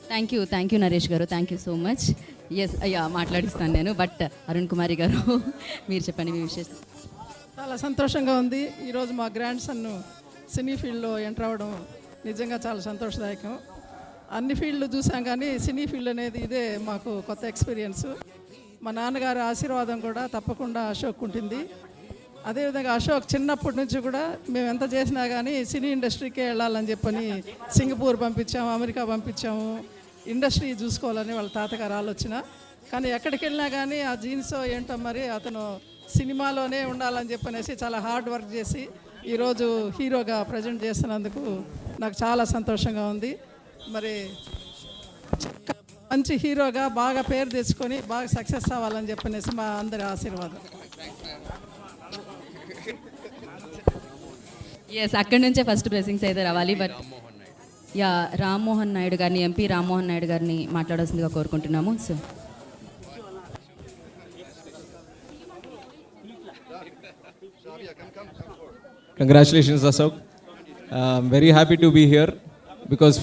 Thank you Naresh garu, thank you so much. Yes అయ్యా మాట్లాడిస్తాను నేను, but Arun కుమారి గారు మీరు చెప్పండి మీ విశేషం. చాలా సంతోషంగా ఉంది. ఈరోజు మా గ్రాండ్ సన్ సినీ ఫీల్డ్లో ఎంటర్ అవ్వడం నిజంగా చాలా సంతోషదాయకం. అన్ని ఫీల్డ్లు చూసాం కానీ సినీ ఫీల్డ్ అనేది ఇదే మాకు కొత్త ఎక్స్పీరియన్స్. మా నాన్నగారి ఆశీర్వాదం కూడా తప్పకుండా అశోక్ ఉంటుంది. అదేవిధంగా అశోక్ చిన్నప్పటి నుంచి కూడా మేము ఎంత చేసినా కానీ సినీ ఇండస్ట్రీకే వెళ్ళాలని చెప్పని సింగపూర్ పంపించాము, అమెరికా పంపించాము, ఇండస్ట్రీ చూసుకోవాలని వాళ్ళ తాతగారు ఆలోచన. కానీ ఎక్కడికి వెళ్ళినా కానీ ఆ జీన్స్ ఏంటో మరి అతను సినిమాలోనే ఉండాలని చెప్పనేసి చాలా హార్డ్ వర్క్ చేసి ఈరోజు హీరోగా ప్రజెంట్ చేస్తున్నందుకు నాకు చాలా సంతోషంగా ఉంది. మరి మంచి హీరోగా బాగా పేరు తెచ్చుకొని బాగా సక్సెస్ అవ్వాలని చెప్పనేసి మా అందరి ఆశీర్వాదం. ఎస్ అక్కడి నుంచే ఫస్ట్ బ్లెస్సింగ్స్ అయితే రావాలి. బట్ యా రామ్మోహన్ నాయుడు గారిని, ఎంపీ రామ్మోహన్ నాయుడు గారిని మాట్లాడాల్సిందిగా కోరుకుంటున్నాము. So congratulations Ashok. I'm very happy to be here because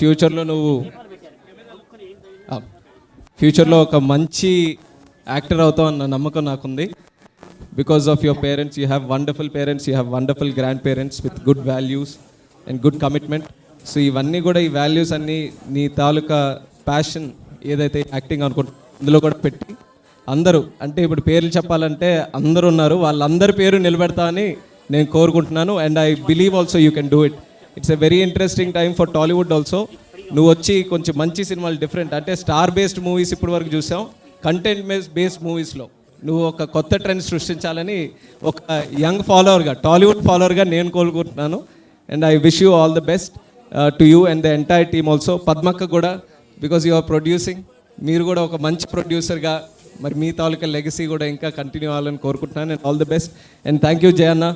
ఫ్యూచర్లో ఒక మంచి యాక్టర్ అవుతావు అన్న నమ్మకం నాకుంది. Because of your parents, you have wonderful parents, you have wonderful grandparents with good values and good commitment. So ఇవన్నీ కూడా, ఈ వాల్యూస్ అన్నీ నీ తాలూకా ప్యాషన్ ఏదైతే యాక్టింగ్ అనుకుంటా ఇందులో కూడా పెట్టి అందరూ, అంటే ఇప్పుడు పేర్లు చెప్పాలంటే అందరూ ఉన్నారు, వాళ్ళందరి పేరు నిలబెడతా అని నేను కోరుకుంటున్నాను. And I believe also you can do it. It's a very interesting time for Tollywood also. నువ్వు వచ్చి కొంచెం మంచి సినిమాలు, డిఫరెంట్ అంటే స్టార్ బేస్డ్ మూవీస్ ఇప్పటి వరకు చూసాం, కంటెంట్ బేస్డ్ మూవీస్లో నువ్వు ఒక కొత్త ట్రెండ్ సృష్టించాలని ఒక యంగ్ ఫాలోవర్గా, టాలీవుడ్ ఫాలోవర్గా నేను కోరుకుంటున్నాను. And I wish you all the best to you and the entire team also. పద్మక్క కూడా, బికాజ్ యు ఆర్ ప్రొడ్యూసింగ్, మీరు కూడా ఒక మంచి ప్రొడ్యూసర్గా మరి మీ తాలూకా లెగసీ కూడా ఇంకా కంటిన్యూ అవ్వాలని కోరుకుంటున్నాను. And all the best and thank you Jayanna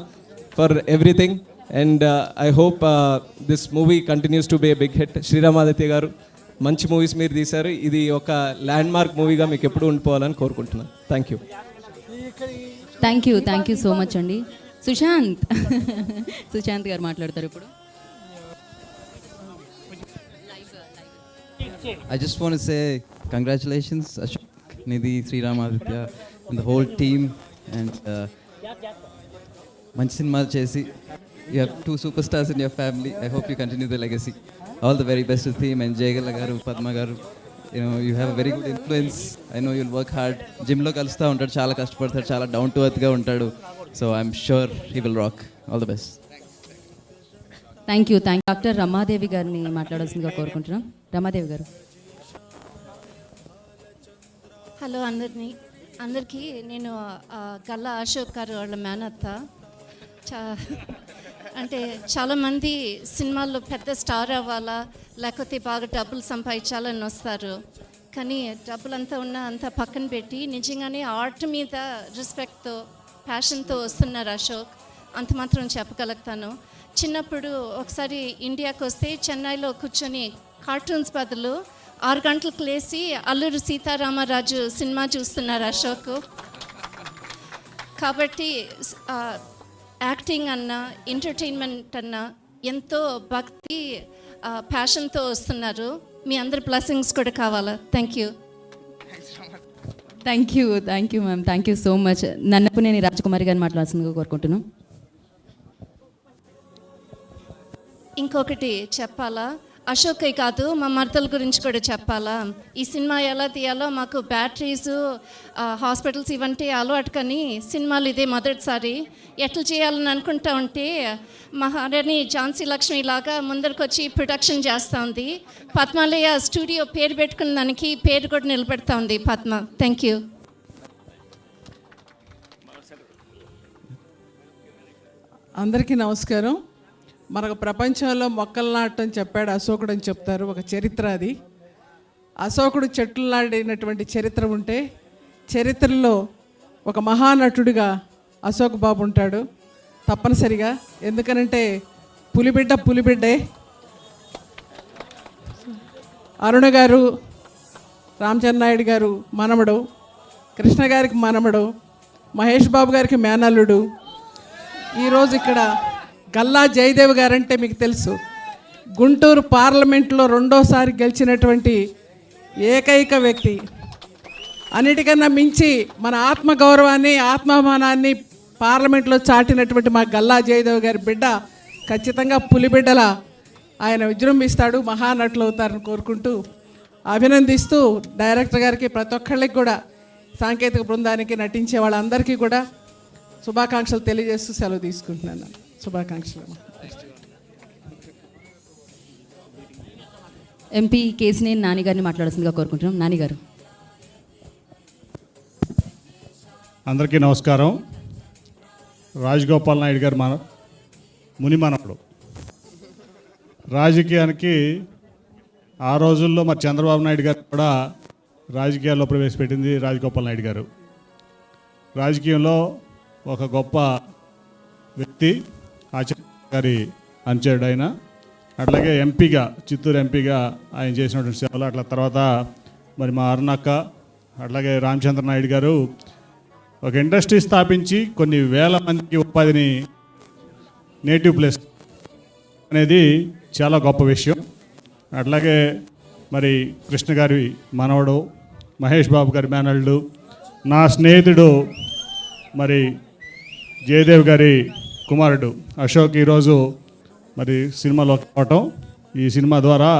for everything. And I hope this movie continues to be a big hit. Sriramaditya గారు, మంచి మూవీస్ మీరు తీశారు. ఇది ఒక ల్యాండ్ మార్క్ మూవీగా మీకు ఎప్పుడు ఉండిపోవాలని కోరుకుంటున్నాను. Thank you. Thank you so much అండి. సుశాంత్ సుశాంత్ గారు మాట్లాడతారు ఇప్పుడు. I just want to say congratulations, Ashok, Nidhi, Sriram-Aditya, and the whole team. And manchi cinema chesi, you have 2 superstars in your family. I hope you continue the legacy. All the very best to the team and Jayagala garu, Padma garu. You know, you have a very good influence. I know you'll work hard. Gym lo kalusta untadu, chaala kashtapadtaru, chaala down to earth ga untadu. So I'm sure he will rock. All the best. Thank you. Doctor Ramadevi గారిని మాట్లాడాల్సిందిగా కోరుకుంటున్నాం. రమాదేవి గారు. Hello అందరికీ నేను గల్లా అశోక్ గారు వాళ్ళ మేనత్త. అంటే చాలామంది సినిమాల్లో పెద్ద స్టార్ అవ్వాలా, లేకపోతే బాగా డబ్బులు సంపాదించాలని వస్తారు. కానీ డబ్బులంతా అంతా పక్కన పెట్టి నిజంగానే ఆర్ట్ మీద రెస్పెక్ట్తో, ప్యాషన్తో వస్తున్నారు అశోక్. అంత మాత్రం చెప్పగలుగుతాను. చిన్నప్పుడు ఒకసారి ఇండియాకి వస్తే చెన్నైలో కూర్చొని కార్టూన్స్ బదులు 6 గంటలకు లేచి అల్లూరి సీతారామరాజు సినిమా చూస్తున్నారు అశోక్. కాబట్టి యాక్టింగ్ అన్నా, ఎంటర్టైన్మెంట్ అన్నా ఎంతో భక్తి, ప్యాషన్తో వస్తున్నారు. మీ అందరి బ్లెస్సింగ్స్ కూడా కావాలా. Thank you ma'am. Thank you so much. Nannapuneni Rajakumari గారిని మాట్లాడాల్సిందిగా కోరుకుంటున్నాం. ఇంకొకటి చెప్పాలా, అశోకే కాదు మా మర్దల గురించి కూడా చెప్పాలా. ఈ సినిమా ఎలా తీయాలో మాకు బ్యాటరీస్, హాస్పిటల్స్ ఇవంటే అలవాటు, కానీ సినిమాలు ఇదే మొదటిసారి. ఎట్లా చేయాలని అనుకుంటా ఉంటే మహారాణి ఝాన్సీ లక్ష్మి లాగా ముందరికి వచ్చి ప్రొడక్షన్ చేస్తూ ఉంది. పద్మాలయ స్టూడియో పేరు పెట్టుకున్న దానికి పేరు కూడా నిలబెడతా ఉంది పద్మ. Thank you. అందరికీ నమస్కారం. మనకు ప్రపంచంలో మొక్కలు నాటని చెప్పాడు అశోకుడు అని చెప్తారు, ఒక చరిత్ర అది. అశోకుడు చెట్లు నాటినటువంటి చరిత్ర ఉంటే చరిత్రలో ఒక మహానటుడిగా అశోక్ బాబు ఉంటాడు తప్పనిసరిగా. ఎందుకనంటే పులిబిడ్డే. అరుణ గారు, రామచంద్ర నాయుడు గారు మనమడు, కృష్ణ గారికి మనమడు, మహేష్ బాబు గారికి మేనల్లుడు. ఈరోజు ఇక్కడ గల్లా జయదేవ్ గారంటే మీకు తెలుసు, గుంటూరు పార్లమెంట్లో 2వ గెలిచినటువంటి ఏకైక వ్యక్తి. అన్నిటికన్నా మించి మన ఆత్మగౌరవాన్ని, ఆత్మాభిమానాన్ని పార్లమెంట్లో చాటినటువంటి మా గల్లా జయదేవ్ గారి బిడ్డ ఖచ్చితంగా పులిబిడ్డల ఆయన విజృంభిస్తాడు, మహానటులు అవుతారని కోరుకుంటూ అభినందిస్తూ, డైరెక్టర్ గారికి, ప్రతి ఒక్కళ్ళకి కూడా, సాంకేతిక బృందానికి, నటించే వాళ్ళందరికీ కూడా శుభాకాంక్షలు తెలియజేస్తూ సెలవు తీసుకుంటున్నాను. శుభాకాంక్షలు. ఎంపీ కేసినేని నాని గారిని మాట్లాడాల్సిందిగా కోరుకుంటున్నాం. నాని గారు. అందరికీ నమస్కారం. రాజగోపాల్ నాయుడు గారు ముని మనవడు. రాజకీయానికి ఆ రోజుల్లో మరి చంద్రబాబు నాయుడు గారు కూడా రాజకీయాల్లో ప్రవేశపెట్టింది రాజగోపాల్ నాయుడు గారు. రాజకీయంలో ఒక గొప్ప వ్యక్తి, ఆచార్య గారి అనుచరుడు ఆయన. అట్లాగే ఎంపీగా, చిత్తూరు ఎంపీగా ఆయన చేసినటువంటి సేవలు, అట్లా తర్వాత మరి మా అరుణక్క, అట్లాగే రామచంద్ర నాయుడు గారు ఒక ఇండస్ట్రీ స్థాపించి కొన్ని వేల మందికి ఉపాధిని, నేటివ్ ప్లేస్ అనేది చాలా గొప్ప విషయం. అట్లాగే మరి కృష్ణ గారి మనవడు, మహేష్ బాబు గారి మేనల్లుడు, నా స్నేహితుడు మరి జయదేవ్ గారి కుమారుడు అశోక్ ఈరోజు మరి సినిమాలోకి రావటం, ఈ సినిమా ద్వారా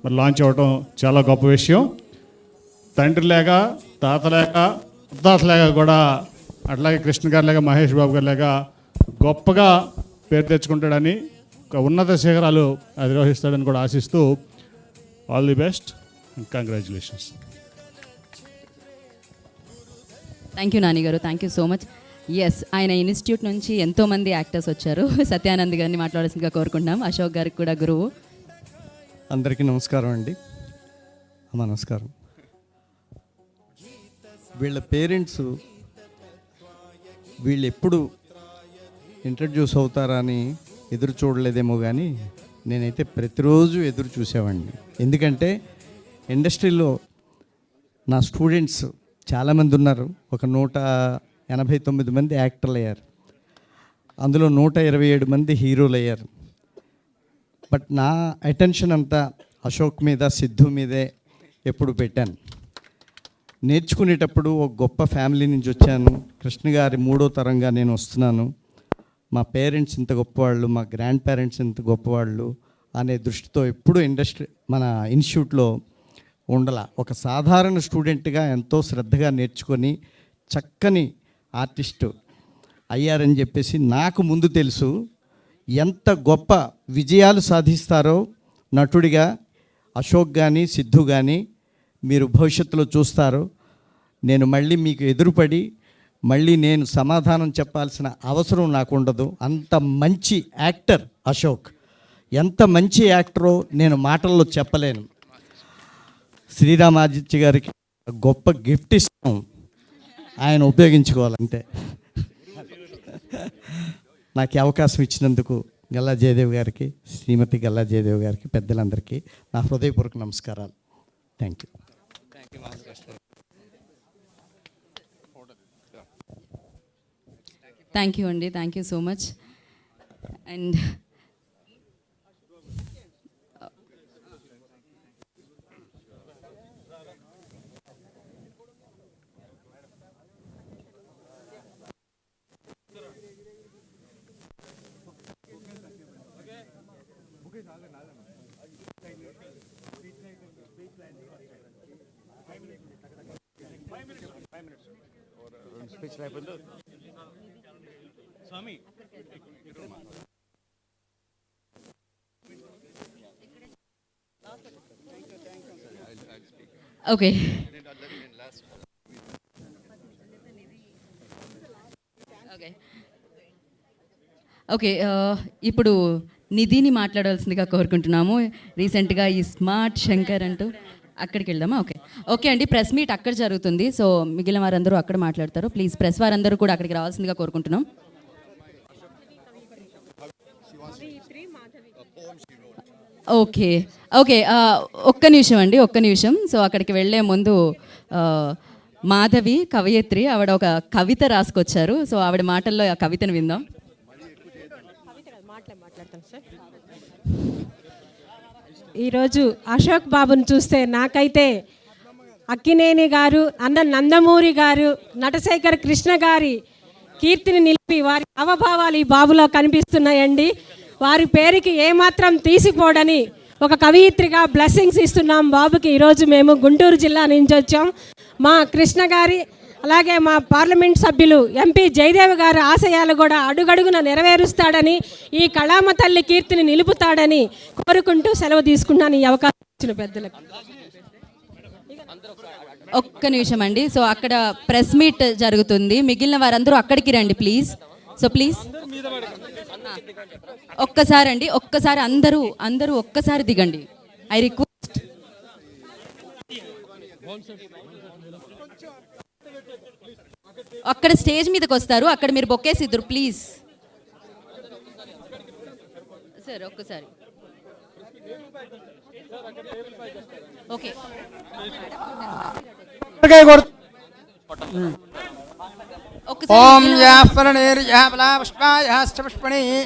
మరి లాంచ్ అవ్వటం చాలా గొప్ప విషయం. తండ్రి లేక, తాత లేక, ముత్తాత లేక కూడా, అట్లాగే కృష్ణ గారి లేక, మహేష్ బాబు గారి లేక గొప్పగా పేరు తెచ్చుకుంటాడని, ఒక ఉన్నత శిఖరాలు అధిరోహిస్తాడని కూడా ఆశిస్తూ all the best, congratulations. Thank you Nani garu, thank you so much. Yes, ఆయన ఇన్స్టిట్యూట్ నుంచి ఎంతోమంది యాక్టర్స్ వచ్చారు. సత్యానంద్ గారిని మాట్లాడాల్సిందిగా కోరుకుంటున్నాం. అశోక్ గారికి కూడా గురువు. అందరికీ నమస్కారం అండి. నమస్కారం. వీళ్ళ పేరెంట్స్ వీళ్ళు ఎప్పుడు ఇంట్రడ్యూస్ అవుతారా అని ఎదురు చూడలేదేమో, కానీ నేనైతే ప్రతిరోజు ఎదురు చూసేవాడిని. ఎందుకంటే ఇండస్ట్రీలో నా స్టూడెంట్స్ చాలామంది ఉన్నారు. ఒక 189 మంది యాక్టర్లు అయ్యారు, అందులో 127 మంది హీరోలు అయ్యారు. బట్ నా అటెన్షన్ అంతా అశోక్ మీద, సిద్ధు మీదే ఎప్పుడు పెట్టాను. నేర్చుకునేటప్పుడు ఒక గొప్ప ఫ్యామిలీ నుంచి వచ్చాను. కృష్ణ గారి 3వ తరంగా నేను వస్తున్నాను. మా పేరెంట్స్ ఇంత గొప్పవాళ్ళు, మా గ్రాండ్ పేరెంట్స్ ఇంత గొప్పవాళ్ళు అనే దృష్టితో ఎప్పుడూ మన ఇన్స్టిట్యూట్లో ఒక సాధారణ స్టూడెంట్గా ఎంతో శ్రద్ధగా నేర్చుకొని చక్కని ఆర్టిస్టు అయ్యారని చెప్పేసి నాకు ముందు తెలుసు. ఎంత గొప్ప విజయాలు సాధిస్తారో నటుడిగా అశోక్ కానీ సిద్ధు కానీ మీరు భవిష్యత్తులో చూస్తారు. నేను మళ్ళీ మీకు ఎదురుపడి మళ్ళీ నేను సమాధానం చెప్పాల్సిన అవసరం నాకు ఉండదు. అంత మంచి యాక్టర్ అశోక్. ఎంత మంచి యాక్టరో నేను మాటల్లో చెప్పలేను. శ్రీరామాదిత్య గారికి గొప్ప గిఫ్ట్ ఇస్తాం, ఆయన ఉపయోగించుకోవాలంటే. నాకు అవకాశం ఇచ్చినందుకు గల్లా జయదేవ్ గారికి, శ్రీమతి గల్లా జయదేవ్ గారికి, పెద్దలందరికీ నా హృదయపూర్వక నమస్కారాలు. Thank you. థ్యాంక్ యూ అండి, thank you so much. And okay, okay, ఇప్పుడు నిధిని మాట్లాడాల్సిందిగా కోరుకుంటున్నాము. రీసెంట్గా ఈ స్మార్ట్ శంకర్ అంటూ అక్కడికి వెళ్దామా? ఓకే, ఓకే అండి. ప్రెస్ మీట్ అక్కడ జరుగుతుంది, సో మిగిలిన వారందరూ అక్కడ మాట్లాడతారు. ప్లీజ్ ప్రెస్ వారందరూ కూడా అక్కడికి రావాల్సిందిగా కోరుకుంటున్నాం. ఓకే, ఓకే, ఒక్క నిమిషం అండి, ఒక్క నిమిషం. సో అక్కడికి వెళ్ళే ముందు మాధవి కవయిత్రి, ఆవిడ ఒక కవిత రాసుకొచ్చారు. సో ఆవిడ మాటల్లో ఆ కవితను విందాం. ఈరోజు అశోక్ బాబుని చూస్తే నాకైతే అక్కినేని గారు, నందమూరి గారు, నటశేఖర్ కృష్ణ గారి కీర్తిని నిలిపి వారి అవభావాలు ఈ బాబులో కనిపిస్తున్నాయండి. వారి పేరుకి ఏమాత్రం తీసిపోడని ఒక కవయిత్రిగా బ్లెస్సింగ్స్ ఇస్తున్నాం బాబుకి. ఈరోజు మేము గుంటూరు జిల్లా నుంచి వచ్చాం. మా కృష్ణ గారి అలాగే మా పార్లమెంట్ సభ్యులు ఎంపీ జయదేవ్ గారి ఆశయాలు కూడా అడుగడుగున నెరవేరుస్తాడని, ఈ కళామ తల్లి కీర్తిని నిలుపుతాడని కోరుకుంటూ సెలవు తీసుకున్నాను ఈ అవకాశం ఇచ్చిన పెద్దలకు. ఒక్క నిమిషం అండి. సో అక్కడ ప్రెస్ మీట్ జరుగుతుంది, మిగిలిన వారందరూ అక్కడికి రండి ప్లీజ్. సో ప్లీజ్ ఒక్కసారి అండి, ఒక్కసారి అందరూ ఒక్కసారి దిగండి. I request. అక్కడ స్టేజ్ మీదకి వస్తారు, అక్కడ మీరు బొకేసి ఇద్దరు ప్లీజ్. సార్ ఒక్కసారి. ఓకే, ఓం యాఫలనేర్యాఫలా పుష్పాయాశ్చ పుష్పణీః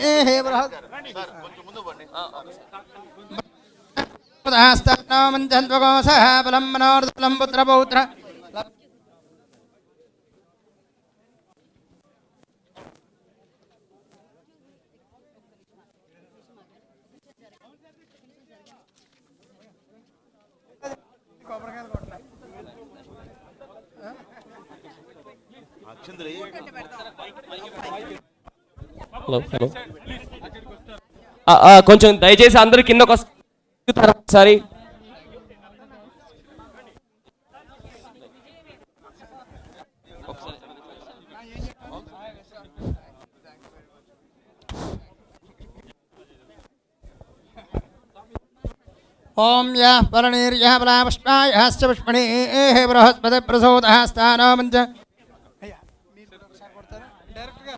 బృహస్పతిః మంచన్వగోసః బలం మనోర్దలం పుత్రపౌత్ర. హలో హలో, కొంచెం దయచేసి అందరూ కిందకు వస్తారు ఒకసారి. ఒకసారి ఓం యః పరనీర్యః పరాపుష్పా యశ్చ పుష్పణేః బృహస్పతి ప్రసోదః స్థానో మంచ. అయ్యా మీరు కూడా ఒకసారి కొడతారా డైరెక్ట్గా?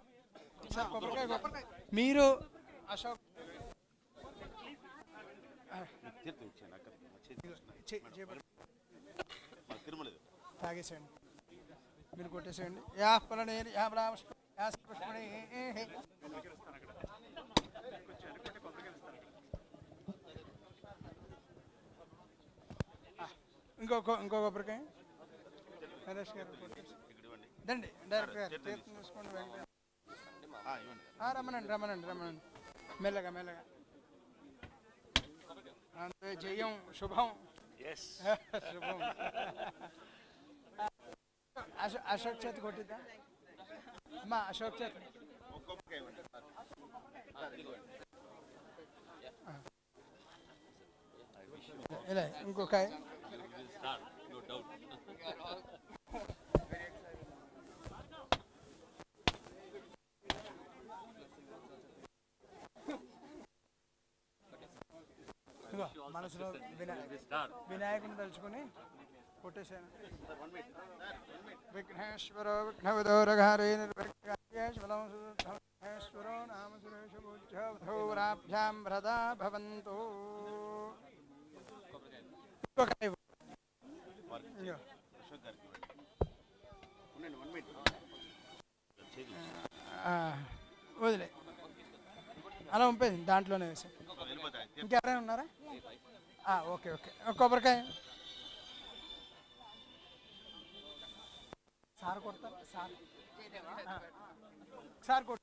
ఒకసారి కొబ్బరికాయ మీరు అశోక్ తాగేసేయండి, మీరు కొట్టేసేయండి. Yeah పరనీర్ yeah పరాపుష్ప యశ్చ పుష్పణేః. ఇంకో కొబ్బరికాయ నరేష్ గారు దండి డైరెక్ట్ గారు తీర్థం చూసుకోండి. రమ్మనండి మెల్లగా అంతే. జయం శుభం శుభం. అశోక్ చేతి కొట్టిద్దా అమ్మా? అశోక్ చేతి ఇలా ఇంకొక మనసులో వినాయకుని తలుచుకుని కొట్టేశాను. విఘ్నేశ్వరో విఘ్నవిదోరఘారే నిర్విఘ్నేశ్వరో నామ సురేషభూభ్యాం భ్రదా భవంతు. వదిలే అలా ఉంపేది దాంట్లోనే వేసి. ఇంకెవరైనా ఉన్నారా? ఓకే కొబ్బరికాయ సార్ కొడతారు. సార్ కొట్ట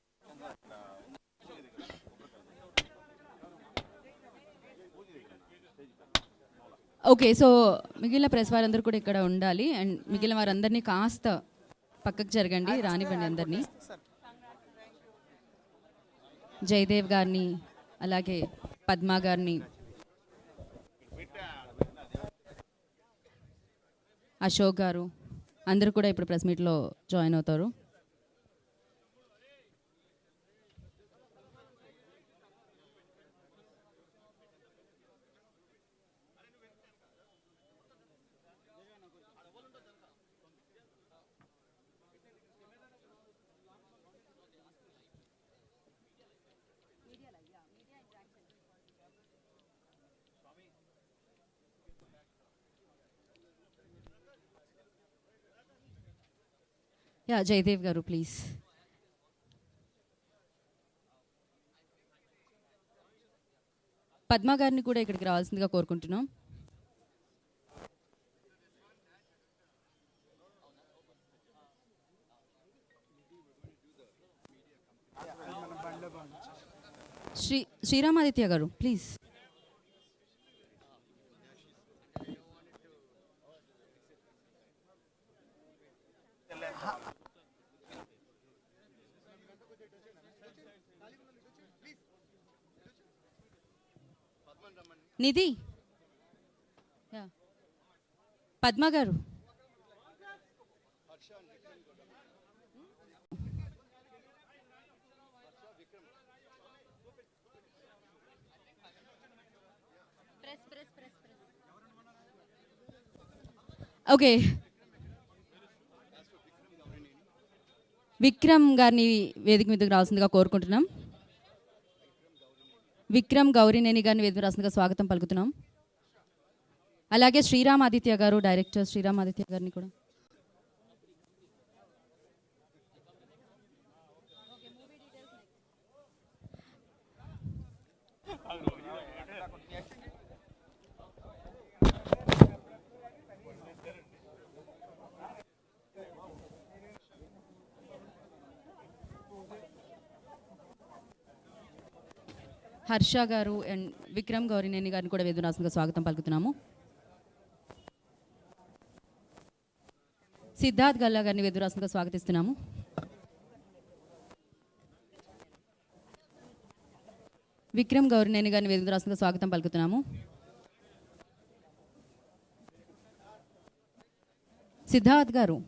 ఓకే. సో మిగిలిన ప్రెస్ వారందరూ కూడా ఇక్కడ ఉండాలి. అండ్ మిగిలిన వారందరినీ కాస్త పక్కకు జరగండి, రానివ్వండి అందరినీ. జయదేవ్ గారిని, అలాగే పద్మ గారిని, అశోక్ గారు అందరూ కూడా ఇప్పుడు ప్రెస్ మీట్లో జాయిన్ అవుతారు. యా జయదేవ్ గారు ప్లీజ్. పద్మ గారిని కూడా ఇక్కడికి రావాల్సిందిగా కోరుకుంటున్నాం. శ్రీరామాదిత్య గారు ప్లీజ్. నిధి, పద్మ గారు, ఓకే. విక్రమ్ గారిని వేదిక మీదకి రావాల్సిందిగా కోరుకుంటున్నాం. విక్రమ్ గౌరీనేని గారిని వేదిక రాసిందిగా స్వాగతం పలుకుతున్నాం. అలాగే శ్రీరామాదిత్య గారు, డైరెక్టర్ శ్రీరామాదిత్య గారిని కూడా. హర్ష గారు అండ్ విక్రమ్ గౌరీనేని గారిని కూడా వేదిక రాసిందిగా స్వాగతం పలుకుతున్నాము. సిద్ధార్థ్ గల్లా గారిని వేదిక రాసిందిగా స్వాగతిస్తున్నాము. విక్రమ్ గౌరీనేని గారిని వేదిక రాసిందిగా స్వాగతం పలుకుతున్నాము. సిద్ధార్థ్ గారు,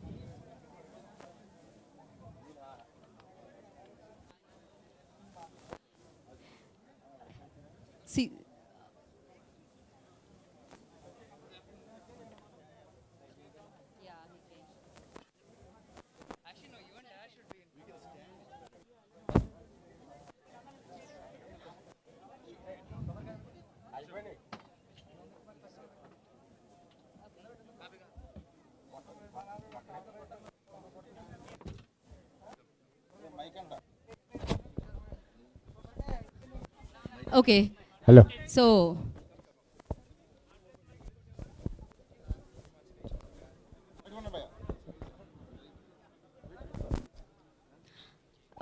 ఓకే హలో సో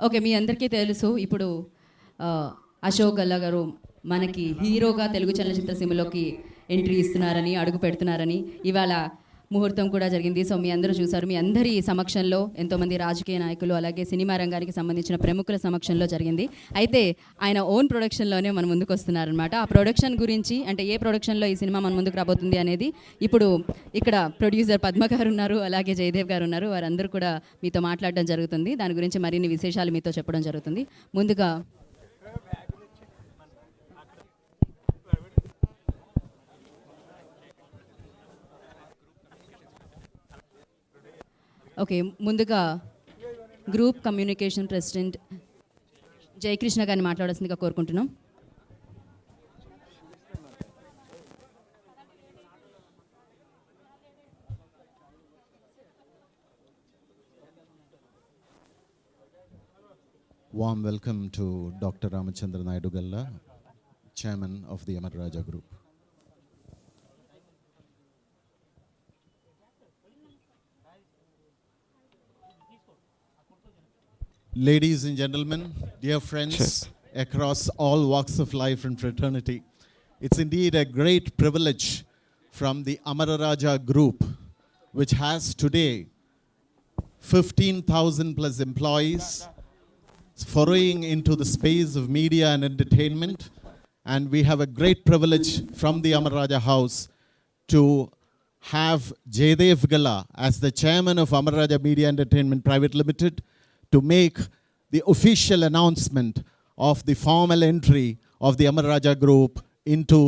ఓకే మీ అందరికీ తెలుసు ఇప్పుడు అశోక్ గల్లా గారు మనకి హీరోగా తెలుగు చలనచిత్ర సీమలోకి ఎంట్రీ ఇస్తున్నారని అడుగు పెడుతున్నారని ఇవాళ ముహూర్తం కూడా జరిగింది. సో మీ అందరూ చూసారు. మీ అందరి సమక్షంలో ఎంతోమంది రాజకీయ నాయకులు అలాగే సినిమా రంగానికి సంబంధించిన ప్రముఖుల సమక్షంలో జరిగింది. అయితే ఆయన ఓన్ ప్రొడక్షన్లోనే మన ముందుకు వస్తున్నారనమాట. ఆ ప్రొడక్షన్ గురించి అంటే ఏ ప్రొడక్షన్లో ఈ సినిమా మన ముందుకు రాబోతుంది అనేది ఇప్పుడు ఇక్కడ ప్రొడ్యూసర్ పద్మ గారు ఉన్నారు, అలాగే జయదేవ్ గారు ఉన్నారు. వారందరూ కూడా మీతో మాట్లాడడం జరుగుతుంది. దాని గురించి మరిన్ని విశేషాలు మీతో చెప్పడం జరుగుతుంది. ముందుగా ఓకే ముందుగా గ్రూప్ కమ్యూనికేషన్ ప్రెసిడెంట్ జయకృష్ణ గారిని మాట్లాడాల్సిందిగా కోరుకుంటున్నాం. Warm welcome to Dr. Ramachandra Naidu Galla, Chairman of the Amar Raja Group. Ladies and gentlemen, dear friends across all walks of life and fraternity, it's indeed a great privilege from the Amara Raja Group, which has today 15,000 plus employees foraying into the space of media and entertainment. And we have a great privilege from the Amara Raja House to have Jaydev Galla as the chairman of Amara Raja Media Entertainment Private Limited to make the official announcement of the formal entry of the Amar Raja Group into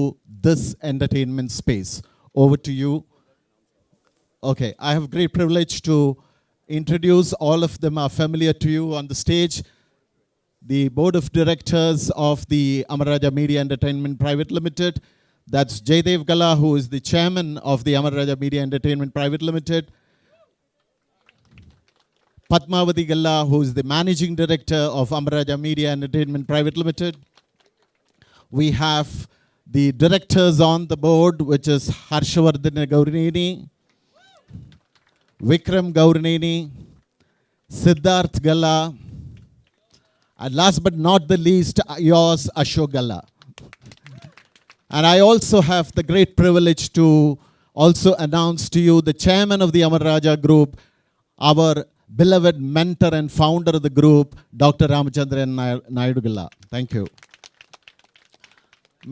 this entertainment space. Over to you. Okay, I have great privilege to introduce, all of them are familiar to you on the stage, the board of directors of the Amar Raja Media Entertainment Private Limited. That's Jaydev Galla, who is the chairman of the Amar Raja Media Entertainment Private Limited. Padmavati Galla, who is the managing director of Amar Raja Media Entertainment Private Limited. We have the directors on the board, which is Harshavardhana Gaurineni, Vikram Gaurineni, Siddharth Galla, and last but not the least, yours, Ashok Galla. And I also have the great privilege to also announce to you the chairman of the Amar Raja Group, our beloved mentor and founder of the group, Dr. Ramachandra Naidu Galla. Thank you.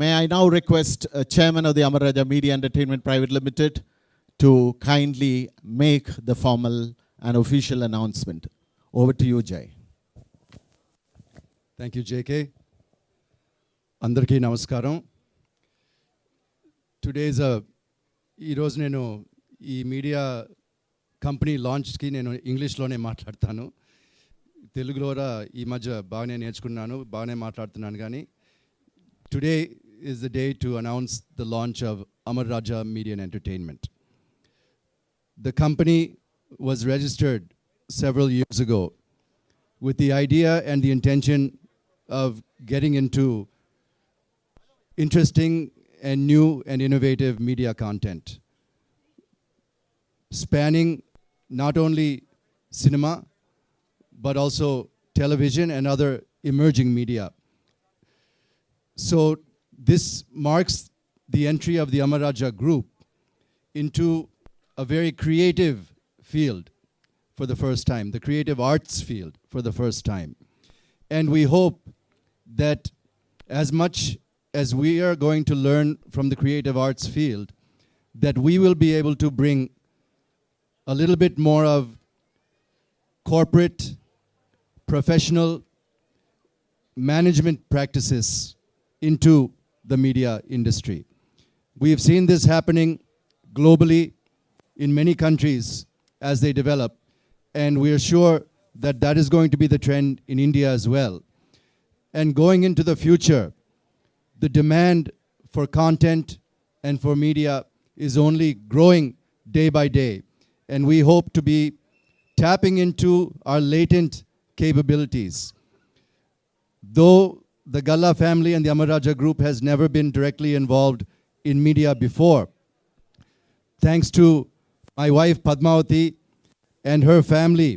May I now request chairman of the Amar Raja Media Entertainment Private Limited to kindly make the formal and official announcement. Over to you, Jay. Thank you JK. అందరికీ నమస్కారం. ఈరోజు నేను ఈ media company లాంచ్కి నేను ఇంగ్లీష్లోనే మాట్లాడతాను. తెలుగులో ఈ మధ్య బాగానే నేర్చుకున్నాను, బాగానే మాట్లాడుతున్నాను. కానీ today is the day to announce the launch of Amar Raja Media and Entertainment. The company was registered several years ago with the idea and the intention of getting into interesting and new and innovative media content, spanning not only cinema, but also television and other emerging media. So this marks the entry of the Amar Raja Group into a very creative field for the first time, the creative arts field for the first time. And we hope that as much as we are going to learn from the creative arts field, that we will be able to bring a little bit more of corporate, professional management practices into the media industry. We have seen this happening globally in many countries as they develop, and we are sure that that is going to be the trend in India as well. And going into the future, the demand for content and for media is only growing day by day. And we hope to be tapping into our latent capabilities. Though the Galla family and the Amaraja Group has never been directly involved in media before. Thanks to my wife Padmavati and her family,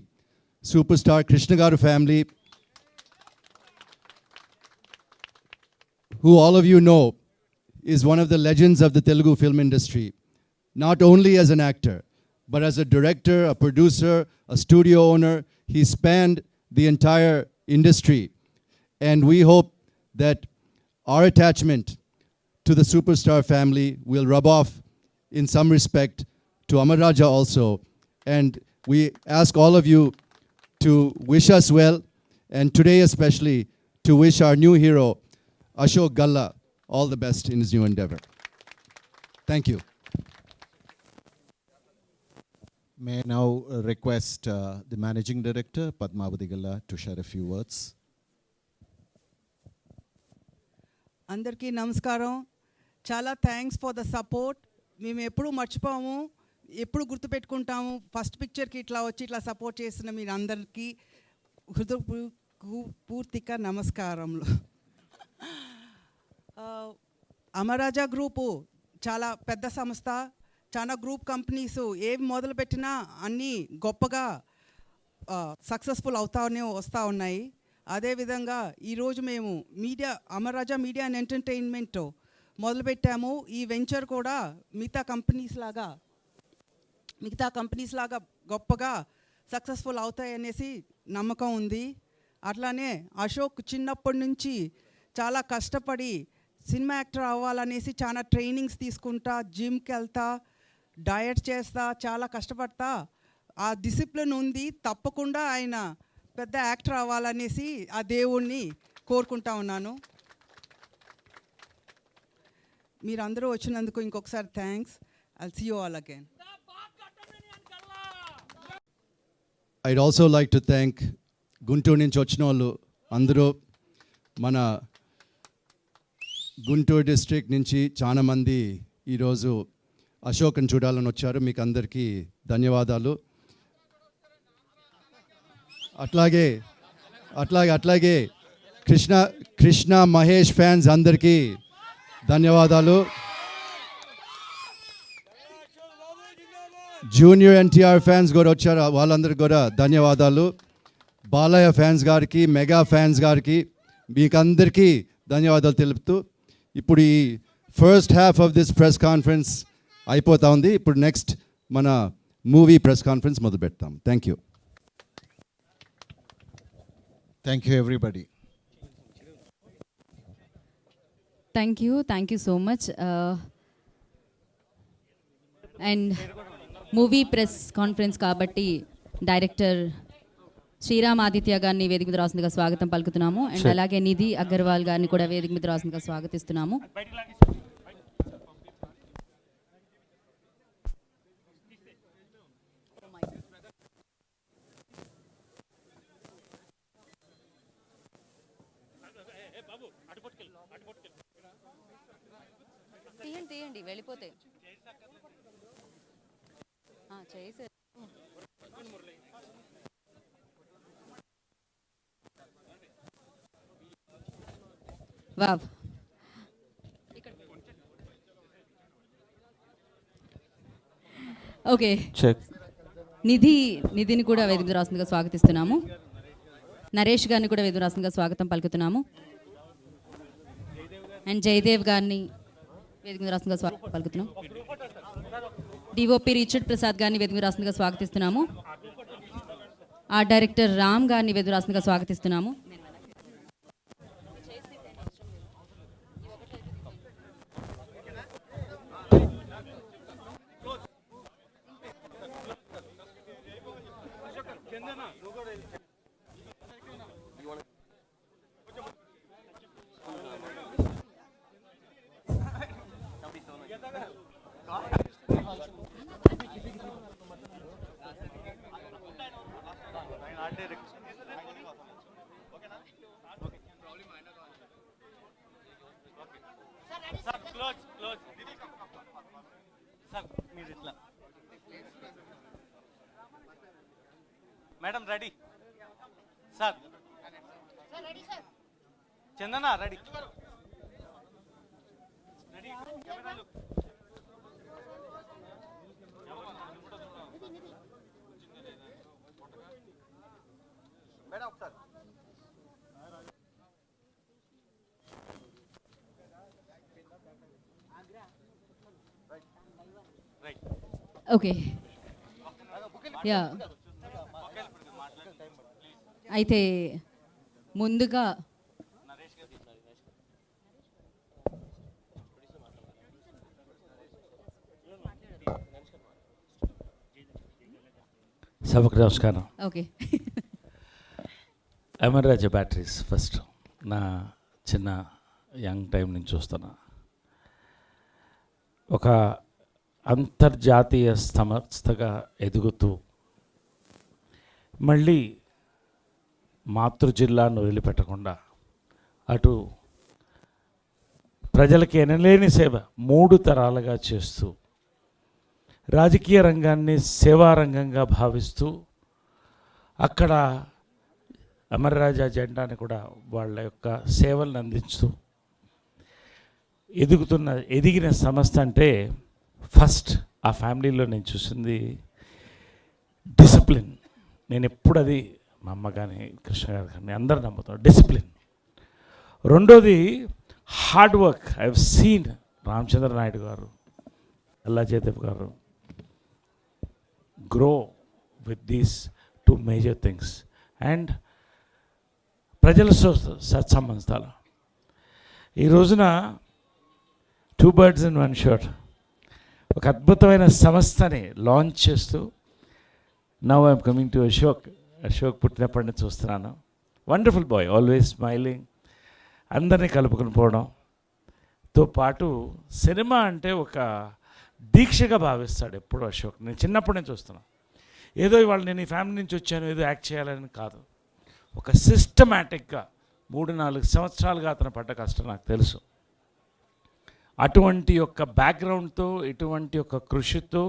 superstar Krishna Garu family, who all of you know is one of the legends of the Telugu film industry, not only as an actor, but as a director, a producer, a studio owner. He spanned the entire industry. And we hope that our attachment to the superstar family will rub off in some respect to Amaraja also. And we ask all of you to wish us well, and today especially to wish our new hero, Ashok Galla, all the best in his new endeavor. Thank you. May I now request the Managing Director, Padmavati Galla, to share a few words. అందరికీ నమస్కారం. చాలా thanks for the support. మేము ఎప్పుడు మర్చిపోము, ఎప్పుడు గుర్తుపెట్టుకుంటాము. First పిక్చర్కి ఇట్లా వచ్చి ఇట్లా support చేసిన మీరు అందరికీ పూర్తిగా నమస్కారములు. అమరాజా గ్రూపు చాలా పెద్ద సంస్థ, చాలా గ్రూప్ కంపెనీస్ ఏవి మొదలుపెట్టినా అన్నీ గొప్పగా సక్సెస్ఫుల్ వస్తూ ఉన్నాయి. అదేవిధంగా ఈరోజు మేము అమరాజా మీడియా అండ్ ఎంటర్టైన్మెంట్ మొదలుపెట్టాము. ఈ వెంచర్ కూడా మిగతా కంపెనీస్ లాగా గొప్పగా సక్సెస్ఫుల్ అవుతాయనేసి నమ్మకం ఉంది. అట్లానే అశోక్ చిన్నప్పటి నుంచి చాలా కష్టపడి సినిమా యాక్టర్ అవ్వాలనేసి చాలా ట్రైనింగ్స్ తీసుకుంటా, జిమ్కి వెళ్తా, డయట్ చేస్తా, చాలా కష్టపడతా ఆ డిసిప్లిన్ ఉంది. తప్పకుండా ఆయన పెద్ద యాక్టర్ అవ్వాలనేసి ఆ దేవుణ్ణి కోరుకుంటా ఉన్నాను. మీరందరూ వచ్చినందుకు ఇంకొకసారి thanks. I'll see you all again. I'd also like to thank Guntur నుంచి వచ్చిన వాళ్ళు అందరూ. మన గుంటూరు డిస్ట్రిక్ట్ నుంచి చాలా మంది ఈరోజు అశోక్ని చూడాలని వచ్చారు. మీకు అందరికీ ధన్యవాదాలు. అట్లాగే కృష్ణ మహేష్ ఫ్యాన్స్ అందరికీ ధన్యవాదాలు. జూనియర్ ఎన్టీఆర్ ఫ్యాన్స్ కూడా వచ్చారు, వాళ్ళందరికీ కూడా ధన్యవాదాలు. బాలయ్య ఫ్యాన్స్ గారికి, మెగా ఫ్యాన్స్ గారికి, మీకందరికీ ధన్యవాదాలు తెలుపుతూ ఇప్పుడు ఈ first half of this press conference అయిపోతా ఉంది. ఇప్పుడు నెక్స్ట్ మన మూవీ ప్రెస్ కాన్ఫరెన్స్ మొదలు పెడతాం. Thank you. Thank you, everybody. Thank you so much. And movie press conference కాబట్టి డైరెక్టర్ శ్రీరామ్ ఆదిత్య గారిని వేదిక మీద రాసిందిగా స్వాగతం పలుకుతున్నాము. అండ్ అలాగే నిధి అగర్వాల్ గారిని కూడా వేదిక మీద రాసిందిగా స్వాగతిస్తున్నాము. తీయండి వెళ్ళిపోతే చేసే వావ్. ఓకే, నిధిని కూడా వేదిక రాసిందిగా స్వాగతిస్తున్నాము. నరేష్ గారిని కూడా వేదిక రాసిందిగా స్వాగతం పలుకుతున్నాము. అండ్ జయదేవ్ గారిని వేదిక రాసిందిగా స్వాగతం పలుకుతున్నాం. డిఓపి రిచర్డ్ ప్రసాద్ గారిని వేదిక రాసిందిగా స్వాగతిస్తున్నాము. ఆర్ట్ డైరెక్టర్ రామ్ గారిని వేదిక రాసిందిగా స్వాగతిస్తున్నాము. మేడం రెడీ సార్, చందన రెడీ. ఓకే యా అయితే ముందుగా సభకు నమస్కారం. ఓకే అమర్రాజ బ్యాటరీస్ ఫస్ట్ నా చిన్న యంగ్ టైం నుంచి చూస్తున్నా. ఒక అంతర్జాతీయ సంస్థగా ఎదుగుతూ మళ్ళీ మాతృ జిల్లాను వదిలిపెట్టకుండా అటు ప్రజలకి ఎనలేని సేవ 3 తరాలుగా చేస్తూ రాజకీయ రంగాన్ని సేవారంగంగా భావిస్తూ అక్కడ అమర్రాజా జెండాని కూడా వాళ్ళ యొక్క సేవలను అందిస్తూ ఎదిగిన సంస్థ అంటే ఫస్ట్ ఆ ఫ్యామిలీలో నేను చూసింది డిసిప్లిన్. నేను ఎప్పుడు అది మా అమ్మ కానీ కృష్ణ గారు కానీ అందరూ నమ్ముతాను డిసిప్లిన్. రెండోది hard work. I have seen Ramachandra Naidu గారు, అల్లా జయదేవ్ గారు grow with these 2 major things and ప్రజల సత్సంబంధాలు. ఈ రోజున 2 birds in 1 shot ఒక అద్భుతమైన సంస్థని లాంచ్ చేస్తూ now I'm coming to Ashok పుట్టినప్పటి నుంచి చూస్తున్నాను. వండర్ఫుల్ బాయ్, ఆల్వేస్ స్మైలింగ్, అందరినీ కలుపుకొని పోవడంతో పాటు సినిమా అంటే ఒక దీక్షగా భావిస్తాడు ఎప్పుడు అశోక్. నేను చిన్నప్పటి నుంచి చూస్తున్నాను. ఏదో ఇవాళ నేను ఈ ఫ్యామిలీ నుంచి వచ్చాను ఏదో యాక్ట్ చేయాలని కాదు, ఒక సిస్టమేటిక్గా 3-4 సంవత్సరాలుగా అతను పడ్డ కష్టం నాకు తెలుసు. అటువంటి యొక్క బ్యాక్గ్రౌండ్తో ఇటువంటి యొక్క కృషితో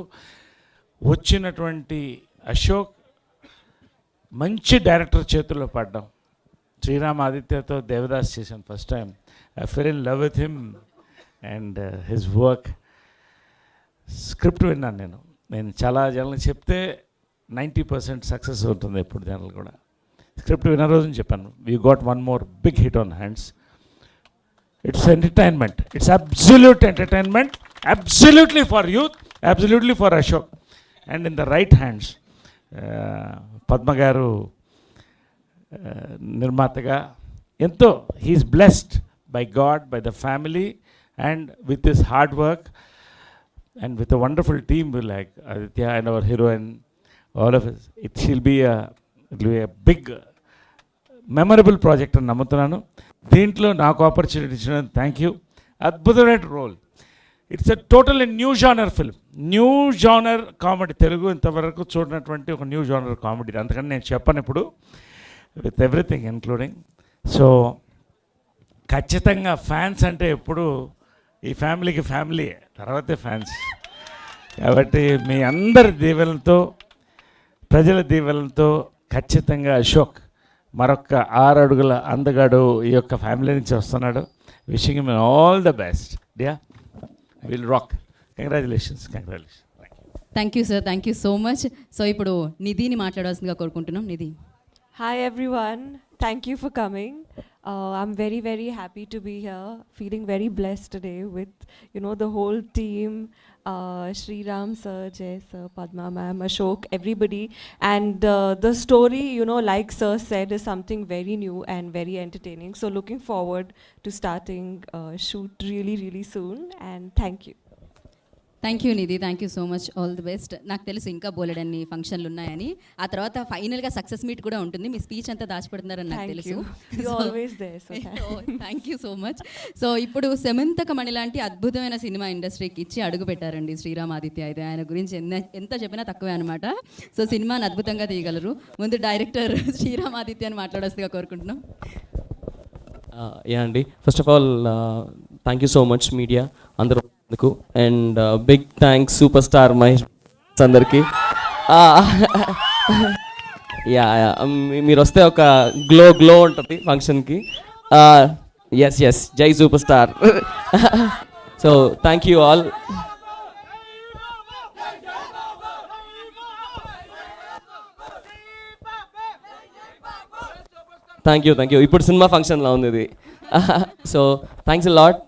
వచ్చినటువంటి అశోక్ మంచి డైరెక్టర్ చేతుల్లో పడ్డాం. శ్రీరామ్ ఆదిత్యతో దేవదాస్ చేశాను first time. I fell in love with him and his work. Script విన్నాను నేను చాలా జనాలకు చెప్తే 90% సక్సెస్ ఉంటుంది ఎప్పుడు జనాలు కూడా. స్క్రిప్ట్ విన్న రోజుని చెప్పాను we got 1 more big hit on hands. It's entertainment, it's absolute entertainment, absolutely for youth, absolutely for Ashok and in the right hands. Padma గారు నిర్మాతగా ఎంతో he's blessed by God, by the family and with his hard work and with a wonderful team like Aditya and our heroine, all of us. It will be a big memorable project అని నమ్ముతున్నాను. దీంట్లో నాకు opportunity ఇచ్చిన thank you. అద్భుతమైన role. It's a total new genre film, new genre comedy. Telugu ఇంతవరకు చూడనటువంటి ఒక new genre comedy. అందుకని నేను చెప్పను ఇప్పుడు, విత్ ఎవ్రీథింగ్ ఇంక్లూడింగ్. సో ఖచ్చితంగా ఫ్యాన్స్ అంటే ఎప్పుడు ఈ ఫ్యామిలీకి ఫ్యామిలీ తర్వాతే ఫ్యాన్స్. కాబట్టి మీ అందరి దీవెనలతో, ప్రజల దీవెనలతో ఖచ్చితంగా అశోక్ మరొక 6 అడుగుల అందగాడు ఈ యొక్క ఫ్యామిలీ నుంచి వస్తున్నాడు. Wishing him all the best. Dia will rock. Congratulations. Thank you sir, thank you so much. So ఇప్పుడు నిధిని మాట్లాడాల్సిందిగా కోరుకుంటున్నాం. Nidhi. Hi everyone, thank you for coming. I'm very, very happy to be here, feeling very blessed today with, the whole team, Sriram sir, Jay sir, Padma ma'am, Ashok, everybody. And the story, like sir said, is something very new and very entertaining. So looking forward to starting shoot really, really soon. And thank you. Thank you Nidhi, thank you so much, all the best. నాకు తెలుసు ఇంకా బోలెడన్ని ఫంక్షన్లు ఉన్నాయని. ఆ తర్వాత ఫైనల్గా success meet కూడా ఉంటుంది. మీ స్పీచ్ అంతా దాచిపెడుతున్నారని నాకు తెలుసు. Thank you so much. So ఇప్పుడు సెమంతకమణి లాంటి అద్భుతమైన సినిమా ఇండస్ట్రీకి ఇచ్చి అడుగు పెట్టారండి శ్రీరామ్ ఆదిత్య. అయితే ఆయన గురించి ఎంత చెప్పినా తక్కువే అనమాట. సో సినిమాని అద్భుతంగా తీయగలరు. ముందు డైరెక్టర్ శ్రీరామ్ ఆదిత్య అని మాట్లాడాల్సిందిగా కోరుకుంటున్నాం. యా అండి, first of all thank you so much media అందరూ and big thanks super star Mahesh అందరికీ. యా మీరు వస్తే ఒక గ్లో ఉంటుంది ఫంక్షన్కి. ఎస్ జై super star. So thank you all. Thank you. ఇప్పుడు సినిమా ఫంక్షన్లో ఉంది ఇది. So thanks a lot.